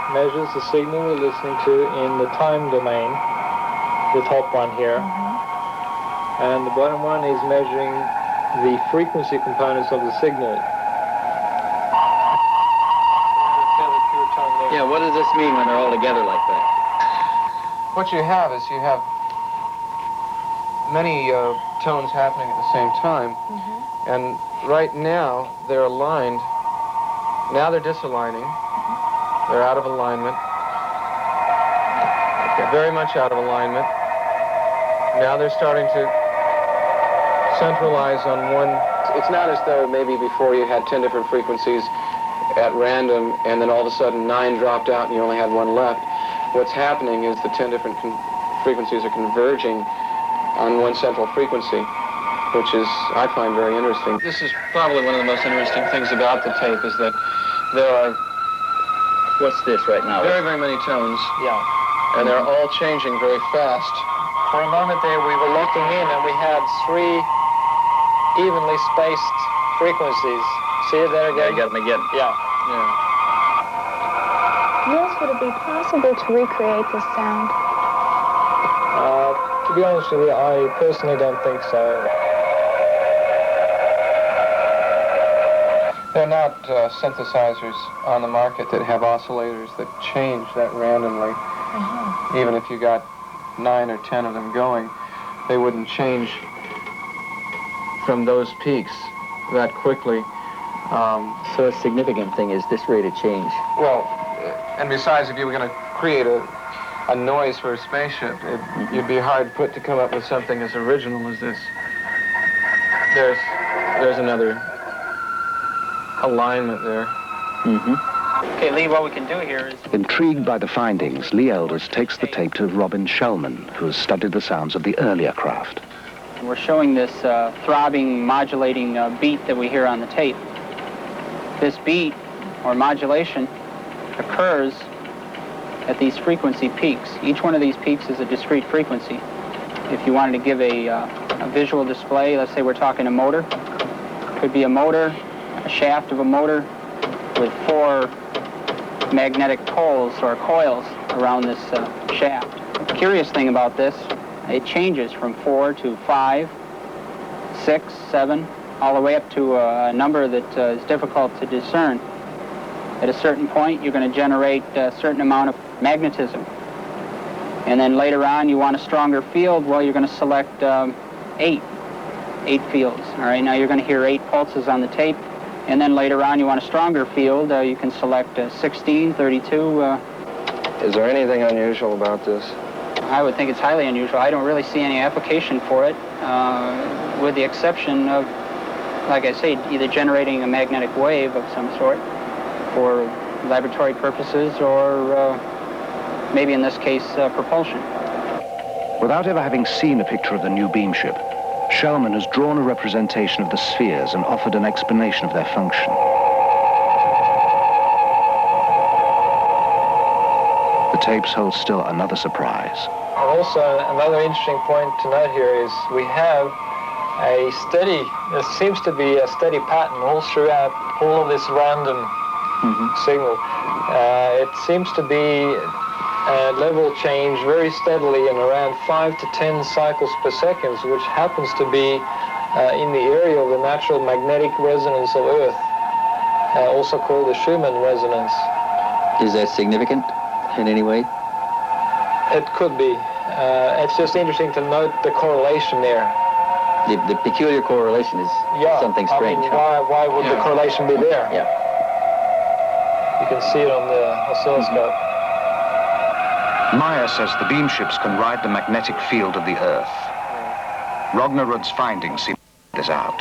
measures the signal we're listening to in the time domain, the top one here. And the bottom one is measuring the frequency components of the signal. Yeah, what does this mean when they're all together like that? What you have is you have many tones happening at the same time, and right now they're aligned. Now they're disaligning. They're out of alignment. They're very much out of alignment. Now they're starting to centralize on one. It's not as though maybe before you had 10 different frequencies at random, and then all of a sudden 9 dropped out and you only had 1 left. What's happening is the 10 different frequencies are converging on one central frequency, which is, I find, very interesting. This is probably one of the most interesting things about the tape, is that there are... What's this right now? Very, very many tones. Yeah. And they're all changing very fast. For a moment there, we were looking in and we had 3 evenly spaced frequencies. See it there again? Yeah, you got them again. Yeah. Yeah. Yes, would it be possible to recreate this sound? To be honest with you, I personally don't think so. There are not synthesizers on the market that have oscillators that change that randomly. Even if you got 9 or 10 of them going, they wouldn't change from those peaks that quickly. So a significant thing is this rate of change. Well, and besides, if you were going to create a noise for a spaceship, you'd be hard put to come up with something as original as this. There's another alignment there. Okay, Lee, what we can do here is... Intrigued by the findings, Lee Elders takes the tape to Robin Shellman, who has studied the sounds of the earlier craft. We're showing this throbbing, modulating beat that we hear on the tape. This beat, or modulation, occurs at these frequency peaks. Each one of these peaks is a discrete frequency. If you wanted to give a visual display, let's say we're talking a motor, could be a motor, a shaft of a motor with 4 magnetic poles or coils around this shaft. The curious thing about this, it changes from 4 to 5, 6, 7, all the way up to a number that is difficult to discern. At a certain point, you're going to generate a certain amount of magnetism. And then later on, you want a stronger field. Well, you're going to select 8 fields. All right, now you're going to hear 8 pulses on the tape. And then later on, you want a stronger field. You can select 16, 32. Is there anything unusual about this? I would think it's highly unusual. I don't really see any application for it, with the exception of, like I say, either generating a magnetic wave of some sort for laboratory purposes or maybe in this case, propulsion. Without ever having seen a picture of the new Beamship, Shellman has drawn a representation of the spheres and offered an explanation of their function. The tapes hold still another surprise. Also, another interesting point to note here is we have a steady, there seems to be a steady pattern all throughout all of this random signal. It seems to be a level change very steadily in around 5 to 10 cycles per second, which happens to be in the area of the natural magnetic resonance of Earth, also called the Schumann resonance. Is that significant in any way? It could be. It's just interesting to note the correlation there. The peculiar correlation is something strange. I mean, why would the correlation be there? Yeah. You can see it on the oscilloscope. Meier says the Beamships can ride the magnetic field of the Earth. Rognerud's findings seem to bear this out.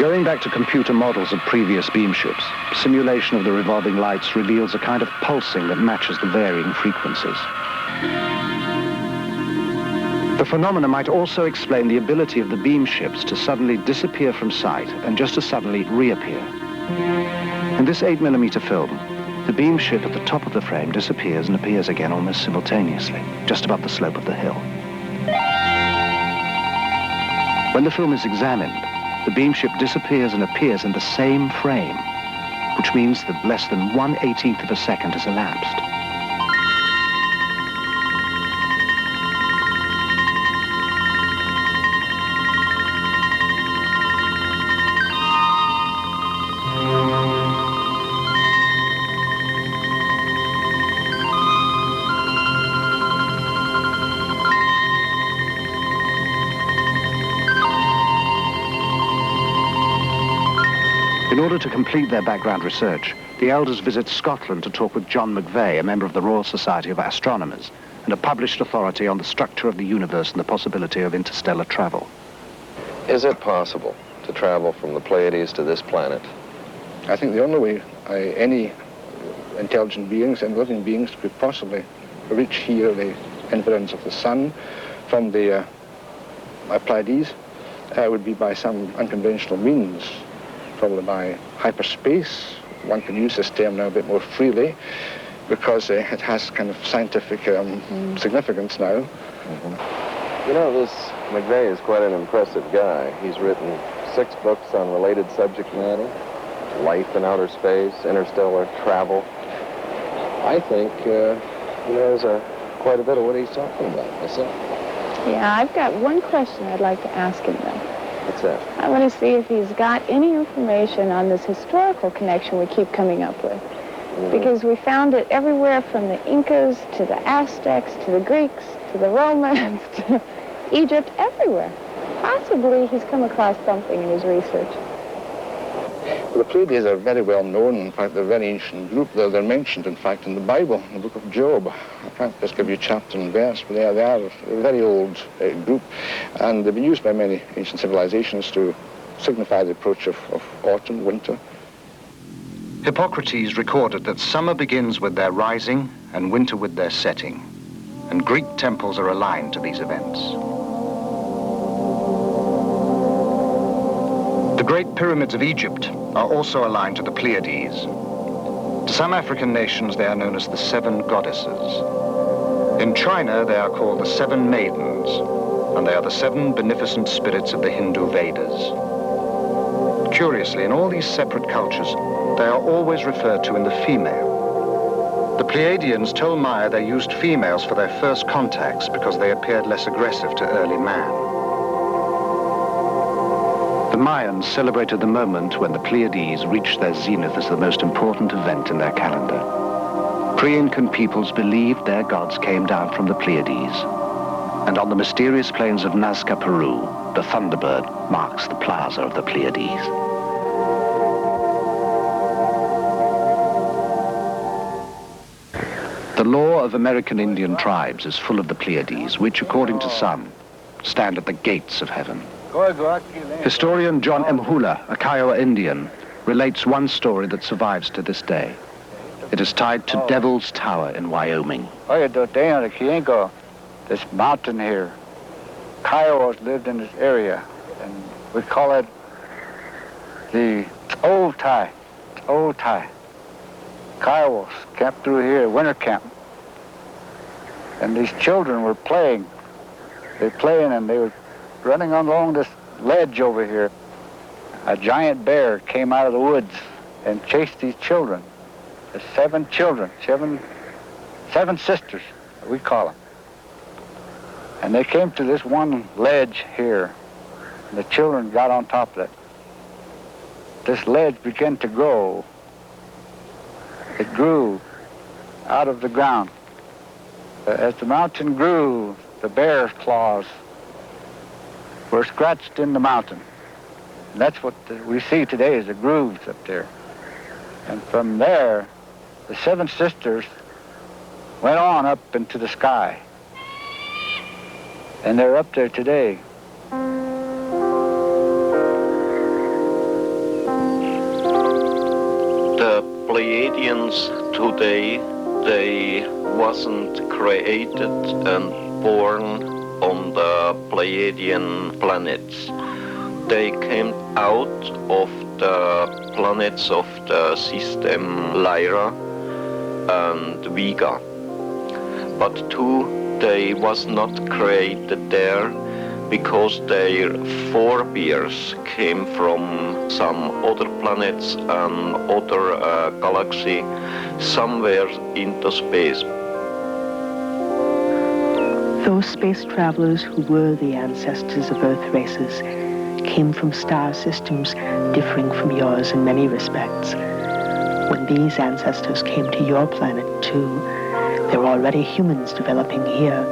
Going back to computer models of previous Beamships, simulation of the revolving lights reveals a kind of pulsing that matches the varying frequencies. The phenomena might also explain the ability of the Beamships to suddenly disappear from sight and just as suddenly reappear. In this 8mm film, the Beamship at the top of the frame disappears and appears again almost simultaneously, just above the slope of the hill. When the film is examined, the Beamship disappears and appears in the same frame, which means that less than 1/18 of a second has elapsed. In order to complete their background research, the elders visit Scotland to talk with John McVeigh, a member of the Royal Society of Astronomers, and a published authority on the structure of the universe and the possibility of interstellar travel. Is it possible to travel from the Pleiades to this planet? I think the only way any intelligent beings and living beings could possibly reach here the influence of the sun from the Pleiades would be by some unconventional means, probably by hyperspace. One can use this term now a bit more freely because it has kind of scientific significance now. You know, this McVeigh is quite an impressive guy. He's written 6 books on related subject matter: life in outer space, interstellar travel. I think he knows quite a bit of what he's talking about myself. Yeah, I've got one question I'd like to ask him, though. What's that? I want to see if he's got any information on this historical connection we keep coming up with. Because we found it everywhere from the Incas to the Aztecs to the Greeks to the Romans to Egypt, everywhere. Possibly he's come across something in his research. Well, the Pleiades are very well known. In fact, they're a very ancient group. They're mentioned, in fact, in the Bible, in the book of Job. I can't just give you chapter and verse, but they are a very old group. And they've been used by many ancient civilizations to signify the approach of autumn, winter. Hippocrates recorded that summer begins with their rising and winter with their setting, and Greek temples are aligned to these events. The Great Pyramids of Egypt are also aligned to the Pleiades. To some African nations, they are known as the 7 goddesses. In China, they are called the 7 maidens, and they are the 7 beneficent spirits of the Hindu Vedas. Curiously, in all these separate cultures, they are always referred to in the female. The Pleiadians told Meier they used females for their first contacts because they appeared less aggressive to early man. The Mayans celebrated the moment when the Pleiades reached their zenith as the most important event in their calendar. Pre-Incan peoples believed their gods came down from the Pleiades. And on the mysterious plains of Nazca, Peru, the Thunderbird marks the plaza of the Pleiades. The lore of American Indian tribes is full of the Pleiades, which, according to some, stand at the gates of heaven. Historian John M. Hula, a Kiowa Indian, relates one story that survives to this day. It is tied to Devil's Tower in Wyoming. This mountain here, Kiowas lived in this area, and we call it the Old Tie. Kiowas camped through here, winter camp. And these children were playing. They playing and they were running along this ledge over here. A giant bear came out of the woods and chased these children. There's 7 children, seven sisters, we call them. And they came to this one ledge here. And the children got on top of it. This ledge began to grow. It grew out of the ground. As the mountain grew, the bear's claws were scratched in the mountain. And that's what we see today is the grooves up there. And from there, the 7 sisters went on up into the sky. And they're up there today. The Pleiadians today, they wasn't created and born on the Pleiadian planets. They came out of the planets of the system Lyra and Vega. But they was not created there because their forebears came from some other planets and other galaxy somewhere into space. Those space travelers who were the ancestors of Earth races came from star systems differing from yours in many respects. When these ancestors came to your planet too, there were already humans developing here.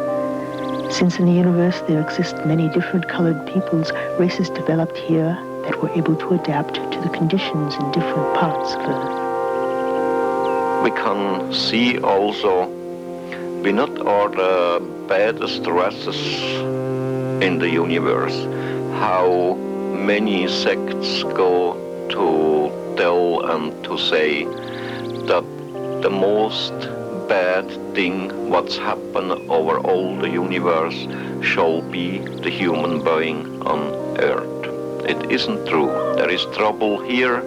Since in the universe there exist many different colored peoples, races developed here that were able to adapt to the conditions in different parts of Earth. We can see also we not are the baddest races in the universe. How many sects go to tell and to say that the most bad thing what's happened over all the universe shall be the human being on Earth. It isn't true. There is trouble here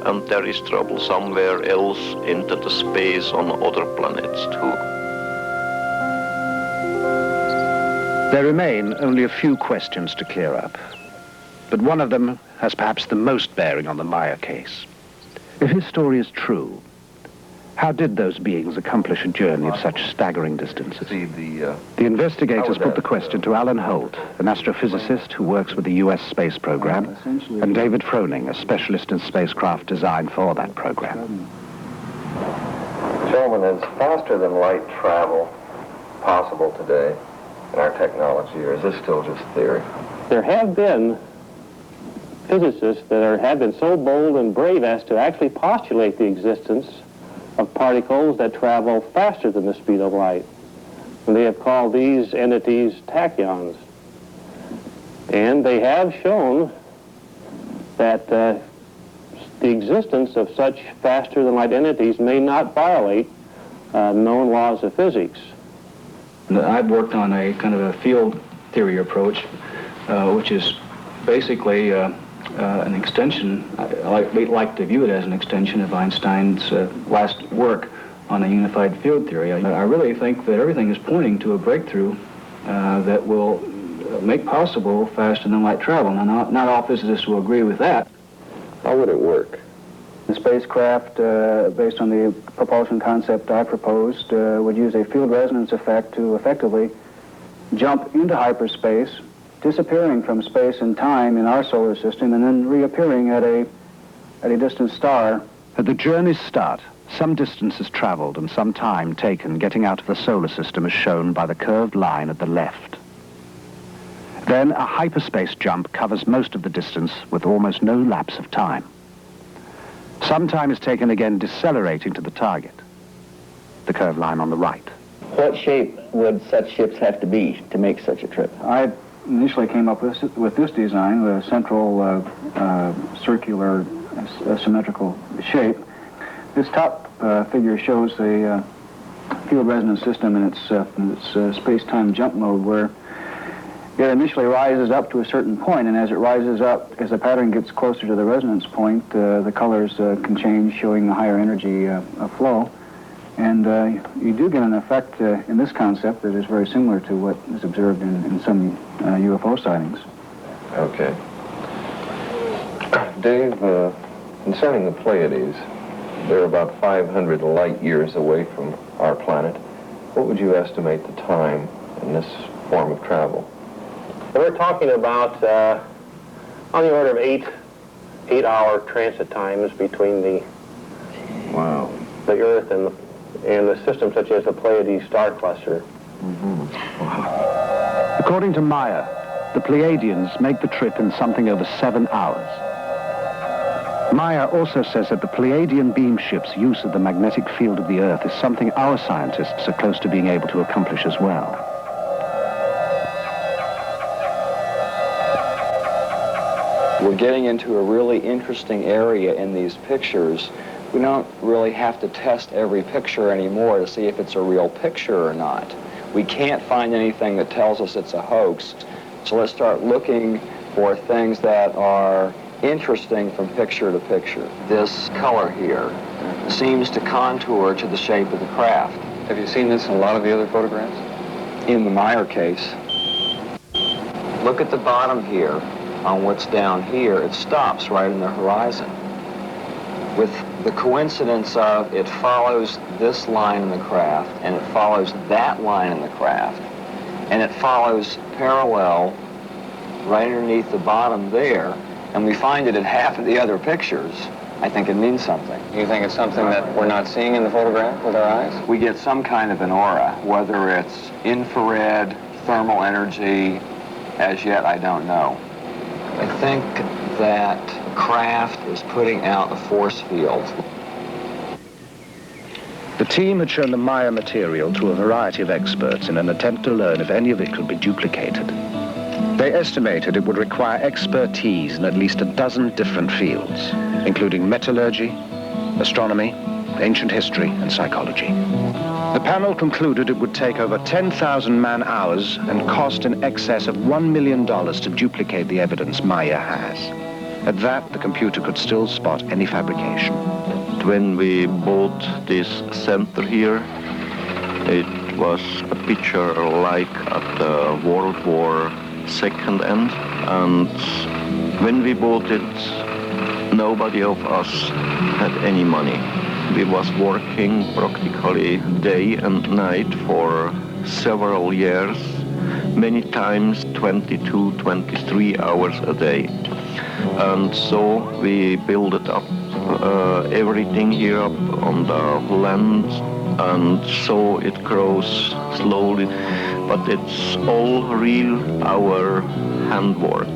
and there is trouble somewhere else into the space on other planets too. There remain only a few questions to clear up, but one of them has perhaps the most bearing on the Meier case. If his story is true, how did those beings accomplish a journey of such staggering distances? The investigators put the question to Alan Holt, an astrophysicist who works with the U.S. space program, and David Froning, a specialist in spacecraft design for that program. Gentlemen, is faster than light travel possible today in our technology, or is this still just theory? There have been physicists that have been so bold and brave as to actually postulate the existence of particles that travel faster than the speed of light. And they have called these entities tachyons. And they have shown that the existence of such faster than light entities may not violate known laws of physics. I've worked on a kind of a field theory approach, which is basically an extension. I like to view it as an extension of Einstein's last work on a unified field theory. I really think that everything is pointing to a breakthrough that will make possible faster than light travel. Now, not all physicists will agree with that. How would it work? The spacecraft, based on the propulsion concept I proposed, would use a field resonance effect to effectively jump into hyperspace, disappearing from space and time in our solar system, and then reappearing at a distant star. At the journey's start, Some distance is traveled and some time taken getting out of the solar system is shown by the curved line at the left. Then a hyperspace jump covers most of the distance with almost no lapse of time. Some time is taken again decelerating to the target, the curved line on the right. What shape would such ships have to be to make such a trip? I initially came up with this design, the central circular symmetrical shape. This top figure shows a field resonance system in its space-time jump mode, where it initially rises up to a certain point, and as it rises up, as the pattern gets closer to the resonance point, the colors can change, showing a higher energy flow. And you do get an effect in this concept that is very similar to what is observed in some UFO sightings. Okay. Dave, concerning the Pleiades, they're about 500 light years away from our planet. What would you estimate the time in this form of travel? We're talking about on the order of 8-hour transit times between the Earth and the system such as the Pleiades star cluster. According to Meier, the Pleiadians make the trip in something over 7 hours. Meier also says that the Pleiadian beamships' use of the magnetic field of the Earth is something our scientists are close to being able to accomplish as well. We're getting into a really interesting area in these pictures. We don't really have to test every picture anymore to see if it's a real picture or not. We can't find anything that tells us it's a hoax. So let's start looking for things that are interesting from picture to picture. This color here seems to contour to the shape of the craft. Have you seen this in a lot of the other photographs? In the Meier case. Look at the bottom here. On what's down here, it stops right in the horizon. With the coincidence of it follows this line in the craft, and it follows that line in the craft, and it follows parallel right underneath the bottom there, and we find it in half of the other pictures, I think it means something. You think it's something that we're not seeing in the photograph with our eyes? We get some kind of an aura, whether it's infrared, thermal energy, as yet I don't know. I think that craft is putting out a force field. The team had shown the Meier material to a variety of experts in an attempt to learn if any of it could be duplicated. They estimated it would require expertise in at least a dozen different fields, including metallurgy, astronomy, ancient history, and psychology. The panel concluded it would take over 10,000 man-hours and cost in excess of $1 million to duplicate the evidence Meier has. At that, the computer could still spot any fabrication. When we bought this center here, it was a picture like at the World War II end, and when we bought it, nobody of us had any money. We was working practically day and night for several years, many times 22, 23 hours a day. And so we built it up, everything here up on the land, and so it grows slowly, but it's all real, our handwork.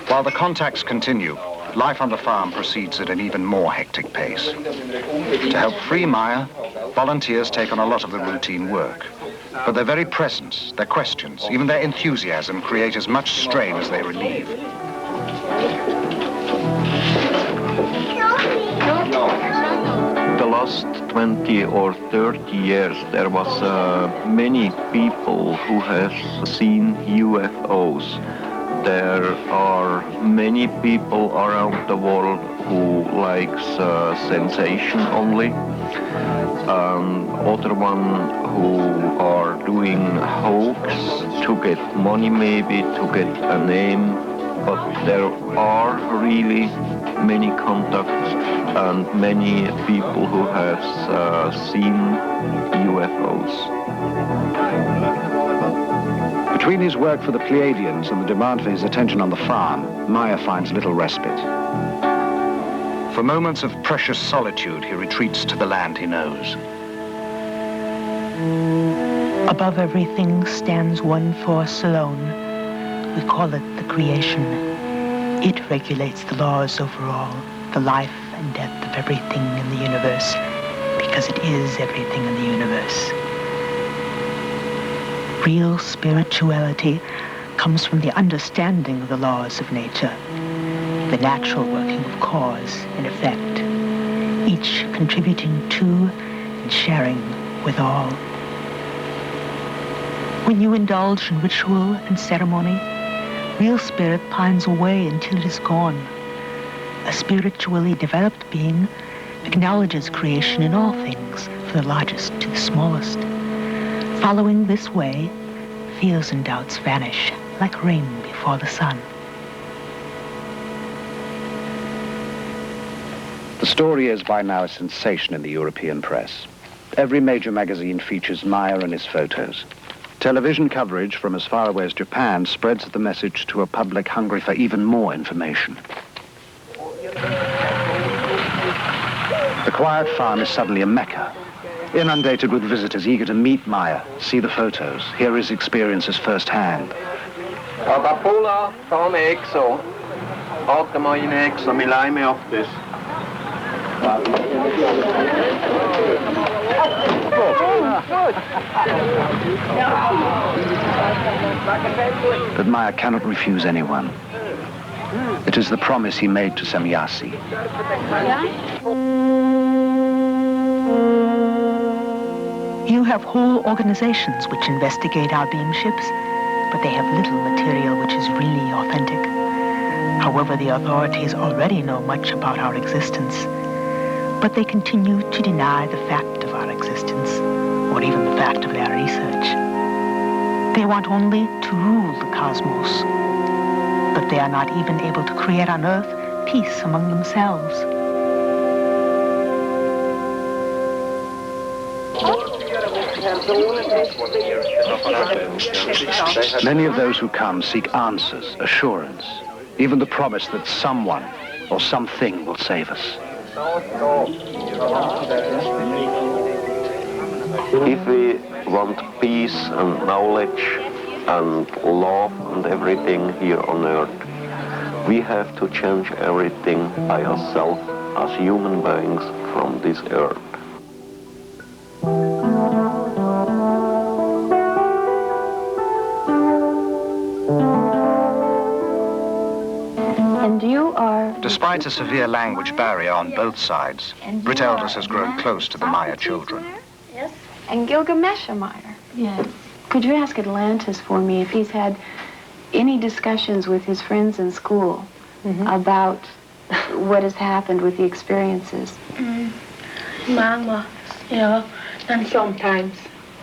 While the contacts continue, life on the farm proceeds at an even more hectic pace. To help free Meier, volunteers take on a lot of the routine work. But their very presence, their questions, even their enthusiasm create as much strain as they relieve. The last 20 or 30 years, there was many people who have seen UFOs. There are many people around the world who likes sensation only. other one who are doing hoax to get money maybe, to get a name, but there are really many contacts and many people who have seen UFOs. Between his work for the Pleidians and the demand for his attention on the farm, Meier finds little respite. For moments of precious solitude, he retreats to the land he knows. Above everything stands one force alone. We call it the creation. It regulates the laws over all, the life and death of everything in the universe, because it is everything in the universe. Real spirituality comes from the understanding of the laws of nature, the natural working of cause and effect, each contributing to and sharing with all. When you indulge in ritual and ceremony, real spirit pines away until it is gone. A spiritually developed being acknowledges creation in all things, from the largest to the smallest. Following this way, fears and doubts vanish like rain before the sun. The story is by now a sensation in the European press. Every major magazine features Meier and his photos. Television coverage from as far away as Japan spreads the message to a public hungry for even more information. The quiet farm is suddenly a mecca, inundated with visitors eager to meet Meier, see the photos, hear his experiences firsthand. Agapula, come exo. Atema in exo, mi laime auf this. But Meier cannot refuse anyone. It is the promise he made to Semjase. You have whole organizations which investigate our beamships, but they have little material which is really authentic. However, the authorities already know much about our existence, but they continue to deny the fact of our existence, or even the fact of their research. They want only to rule the cosmos, but they are not even able to create on Earth peace among themselves. Many of those who come seek answers, assurance, even the promise that someone or something will save us. If we want peace and knowledge and love and everything here on Earth, we have to change everything by ourselves as human beings from this Earth. And you are... Despite a severe language barrier on both sides, Britt Elders has grown close to the Meier children. Yes. And Gilgamesh Meier. Yes. Could you ask Atlantis for me if he's had any discussions with his friends in school about what has happened with the experiences? Mama, ja, then sometimes.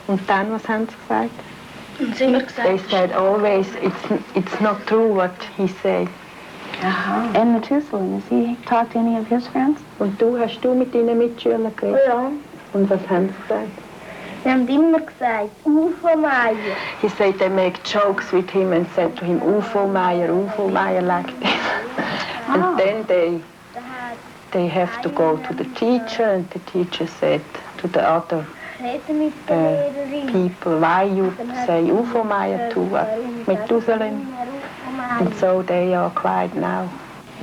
Und dann, was haben sie gesagt? They said always, it's not true what he said. Aha. And Methuselah, has he talked to any of his friends? Und hast du mit deinen Mitschülern geredet? Ja. Und was haben sie gesagt? Sie haben immer gesagt, UFO Meier. He said they make jokes with him and said to him, UFO Meier like this. And then they have to go to the teacher, and the teacher said to the other people, why you say UFO Meier to Methuselah? And so they are quiet now.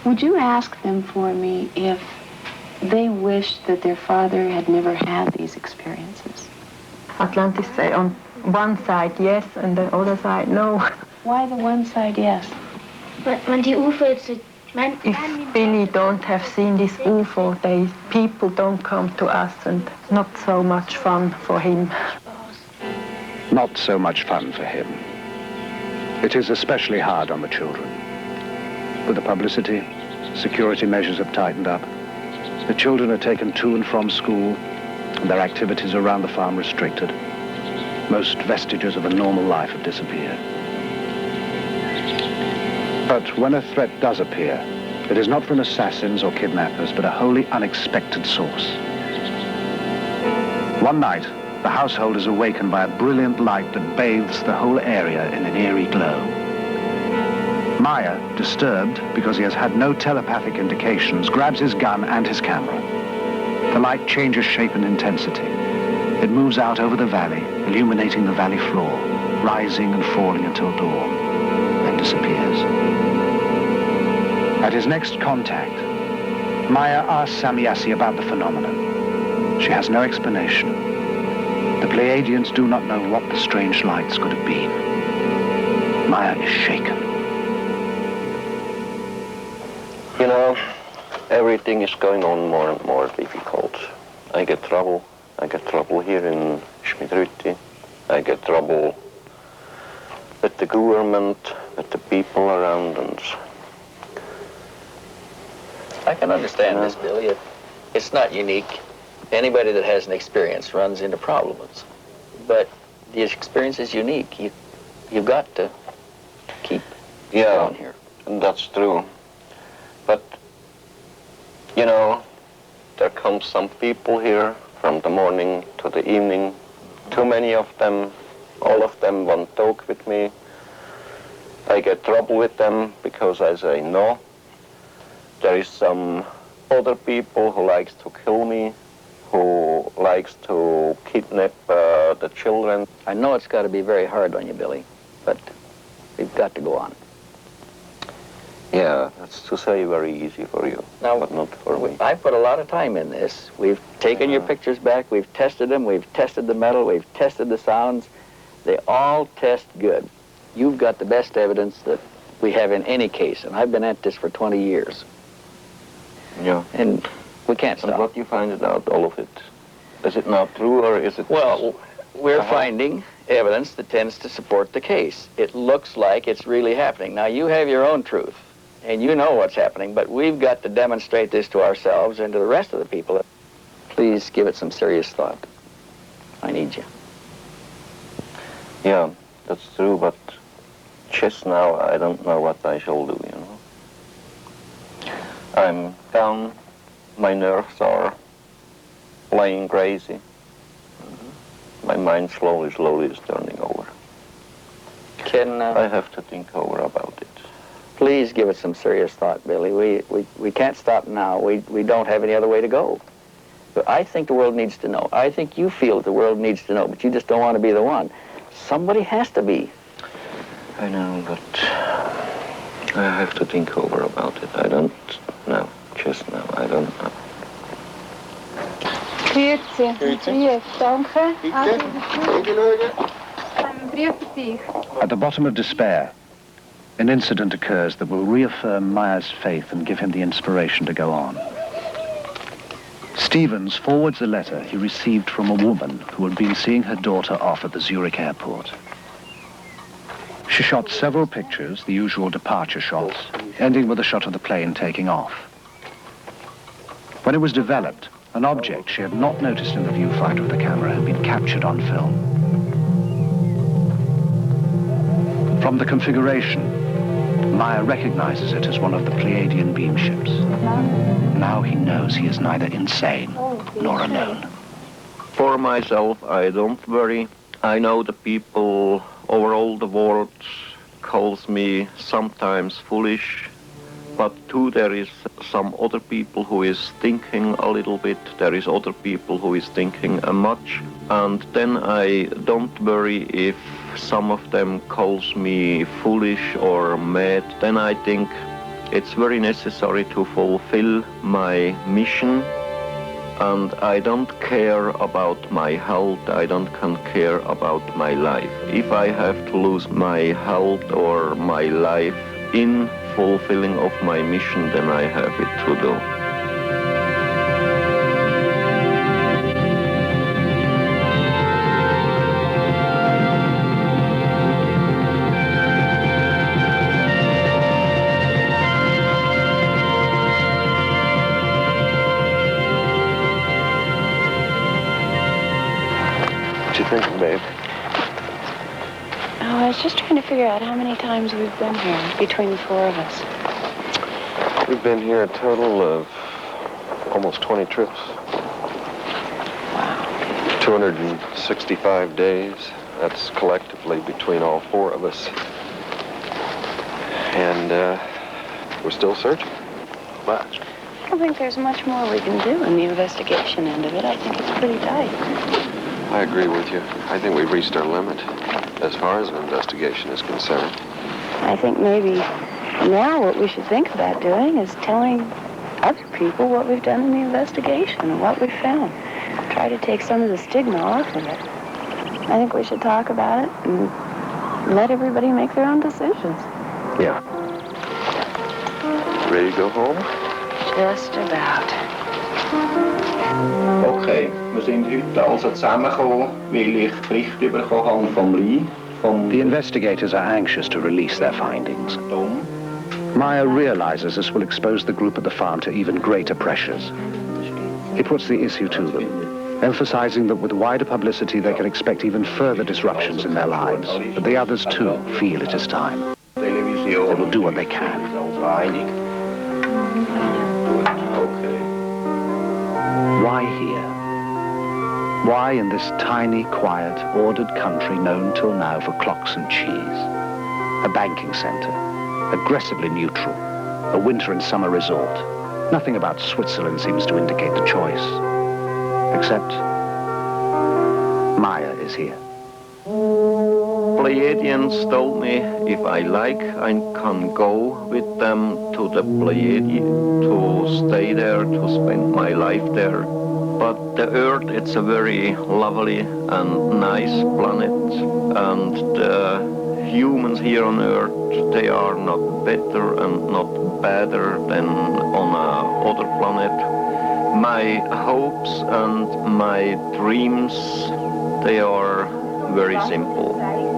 Would you ask them for me if they wished that their father had never had these experiences? Atlantis say on one side yes, and the other side no. Why the one side yes? When the UFO is... If Billy don't have seen this UFO, people don't come to us, and not so much fun for him. Not so much fun for him. It is especially hard on the children. With the publicity, security measures have tightened up. The children are taken to and from school. and their activities around the farm restricted. Most vestiges of a normal life have disappeared. But when a threat does appear, it is not from assassins or kidnappers, but a wholly unexpected source. One night, the household is awakened by a brilliant light that bathes the whole area in an eerie glow. Meier, disturbed because he has had no telepathic indications, grabs his gun and his camera. The light changes shape and intensity. It moves out over the valley, illuminating the valley floor, rising and falling until dawn, then disappears. At his next contact, Meier asks Samiassi about the phenomenon. She has no explanation. The Pleiadians do not know what the strange lights could have been. Meier is shaken. You know, everything is going on more and more difficult. I get trouble here in Schmidrütti. I get trouble with the government, with the people around us. I can understand this, Billy. It's not unique. Anybody that has an experience runs into problems. But the experience is unique. You've got to keep going here. And that's true. But, you know, there come some people here from the morning to the evening. Too many of them, all of them want to talk with me. I get trouble with them because I say no. There is some other people who likes to kill me, who likes to kidnap the children. I know it's got to be very hard on you, Billy, but we've got to go on. Yeah, that's to say very easy for you, now, but not for me. I put a lot of time in this. We've taken your pictures back, we've tested them, we've tested the metal, we've tested the sounds. They all test good. You've got the best evidence that we have in any case, and I've been at this for 20 years. Yeah. And we can't stop. And what you find out, all of it? Is it not true, or is it... Well, we're finding evidence that tends to support the case. It looks like it's really happening. Now, you have your own truth, and you know what's happening, but we've got to demonstrate this to ourselves and to the rest of the people. Please give it some serious thought. I need you. Yeah, that's true, but just now I don't know what I shall do, you know. I'm down, my nerves are playing crazy. My mind slowly is turning over. I have to think over about it. Please give it some serious thought, Billy. We can't stop now. We don't have any other way to go. But I think the world needs to know. I think you feel the world needs to know, but you just don't want to be the one. Somebody has to be. I know, but I have to think over about it. I don't know. Just now, I don't know. Grüezi. Grüezi. Danke. At the bottom of despair, an incident occurs that will reaffirm Meier's faith and give him the inspiration to go on. Stevens forwards a letter he received from a woman who had been seeing her daughter off at the Zurich airport. She shot several pictures, the usual departure shots, ending with a shot of the plane taking off. When it was developed, an object she had not noticed in the viewfinder of the camera had been captured on film. From the configuration, Meier recognizes it as one of the Pleiadian Beamships. Now he knows he is neither insane nor alone. For myself, I don't worry. I know the people over all the world calls me sometimes foolish, but too there is some other people who is thinking a little bit, there is other people who is thinking much, and then I don't worry if some of them calls me foolish or mad. Then I think it's very necessary to fulfill my mission, and I don't care about my health, I don't care about my life. If I have to lose my health or my life in fulfilling of my mission, then I have it to do. What you thinking, babe? Oh, I was just trying to figure out how many times we've been here between the four of us. We've been here a total of almost 20 trips. Wow. 265 days. That's collectively between all four of us. And we're still searching. But I don't think there's much more we can do in the investigation end of it. I think it's pretty tight. I agree with you. I think we've reached our limit as far as an investigation is concerned. I think maybe now what we should think about doing is telling other people what we've done in the investigation and what we've found. Try to take some of the stigma off of it. I think we should talk about it and let everybody make their own decisions. Yeah. Ready to go home? Just about. Okay, wir sind heute also zusammengekommen, weil ich Bericht bekommen habe vom Lee. The investigators are anxious to release their findings. Meier realizes this will expose the group at the farm to even greater pressures. He puts the issue to them, emphasizing that with wider publicity they can expect even further disruptions in their lives. But the others too feel it is time. They will do what they can. Why here? Why in this tiny, quiet, ordered country known till now for clocks and cheese? A banking center, aggressively neutral, a winter and summer resort. Nothing about Switzerland seems to indicate the choice. Except Meier is here. Pleiadians told me if I like, I can go with them to the Pleiadi, to stay there, to spend my life there. But the Earth, it's a very lovely and nice planet, and the humans here on Earth, they are not better and not better than on another planet. My hopes and my dreams, they are very simple.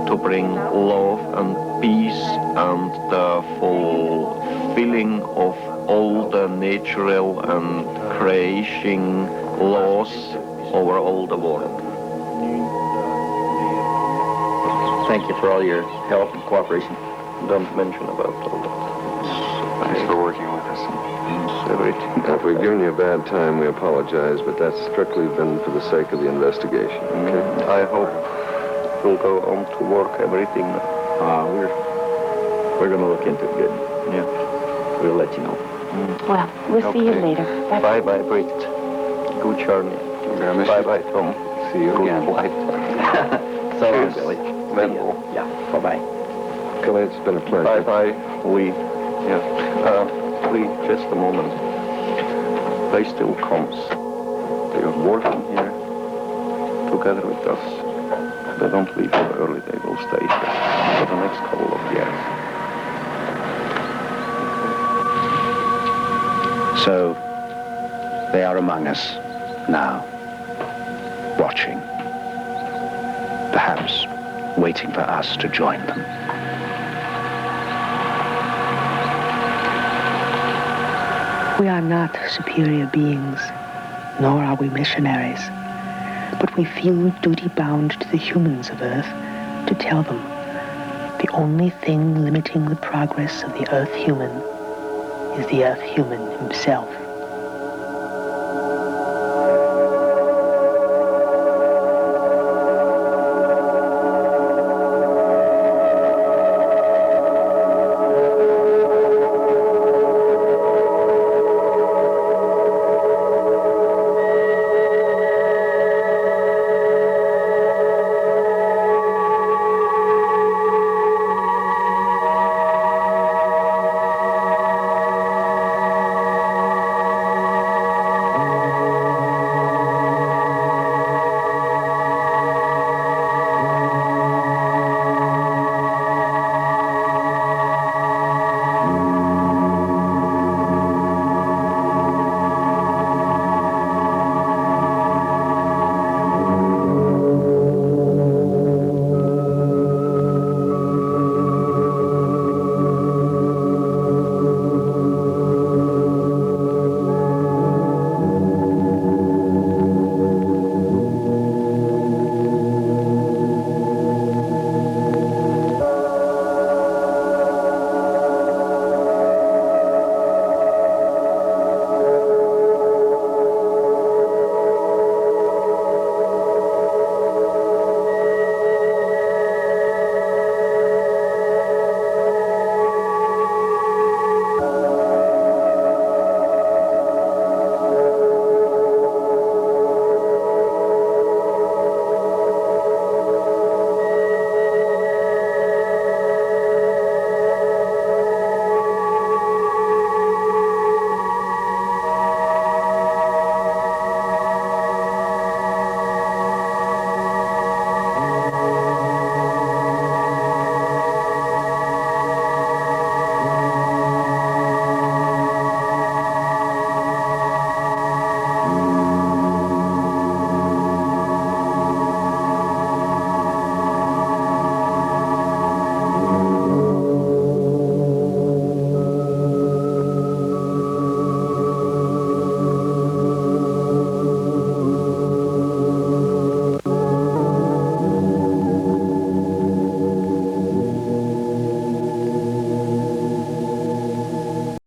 To bring love and peace and the fulfilling of all the natural and creation laws over all the world. Thank you for all your help and cooperation. Don't mention about all that. Thanks for working with us. Everything. If we've given you a bad time, we apologize, but that's strictly been for the sake of the investigation, okay? I hope we'll go on to work everything. We're going to look into it good. Yeah. We'll let you know. Well, we'll see you later. Bye-bye, Britt. Good journey. Bye-bye, Tom. See you again. Good flight. So long, Billy. Yeah, bye-bye. Kelly, it's been a pleasure. Bye-bye, Lee. Yeah. Lee, just a moment. They still comes. They are working here together with us. They don't leave so early. They will stay here for the next couple of years. So, they are among us now, watching, perhaps waiting for us to join them. We are not superior beings, nor are we missionaries, but we feel duty-bound to the humans of Earth to tell them the only thing limiting the progress of the Earth human is the Earth human himself.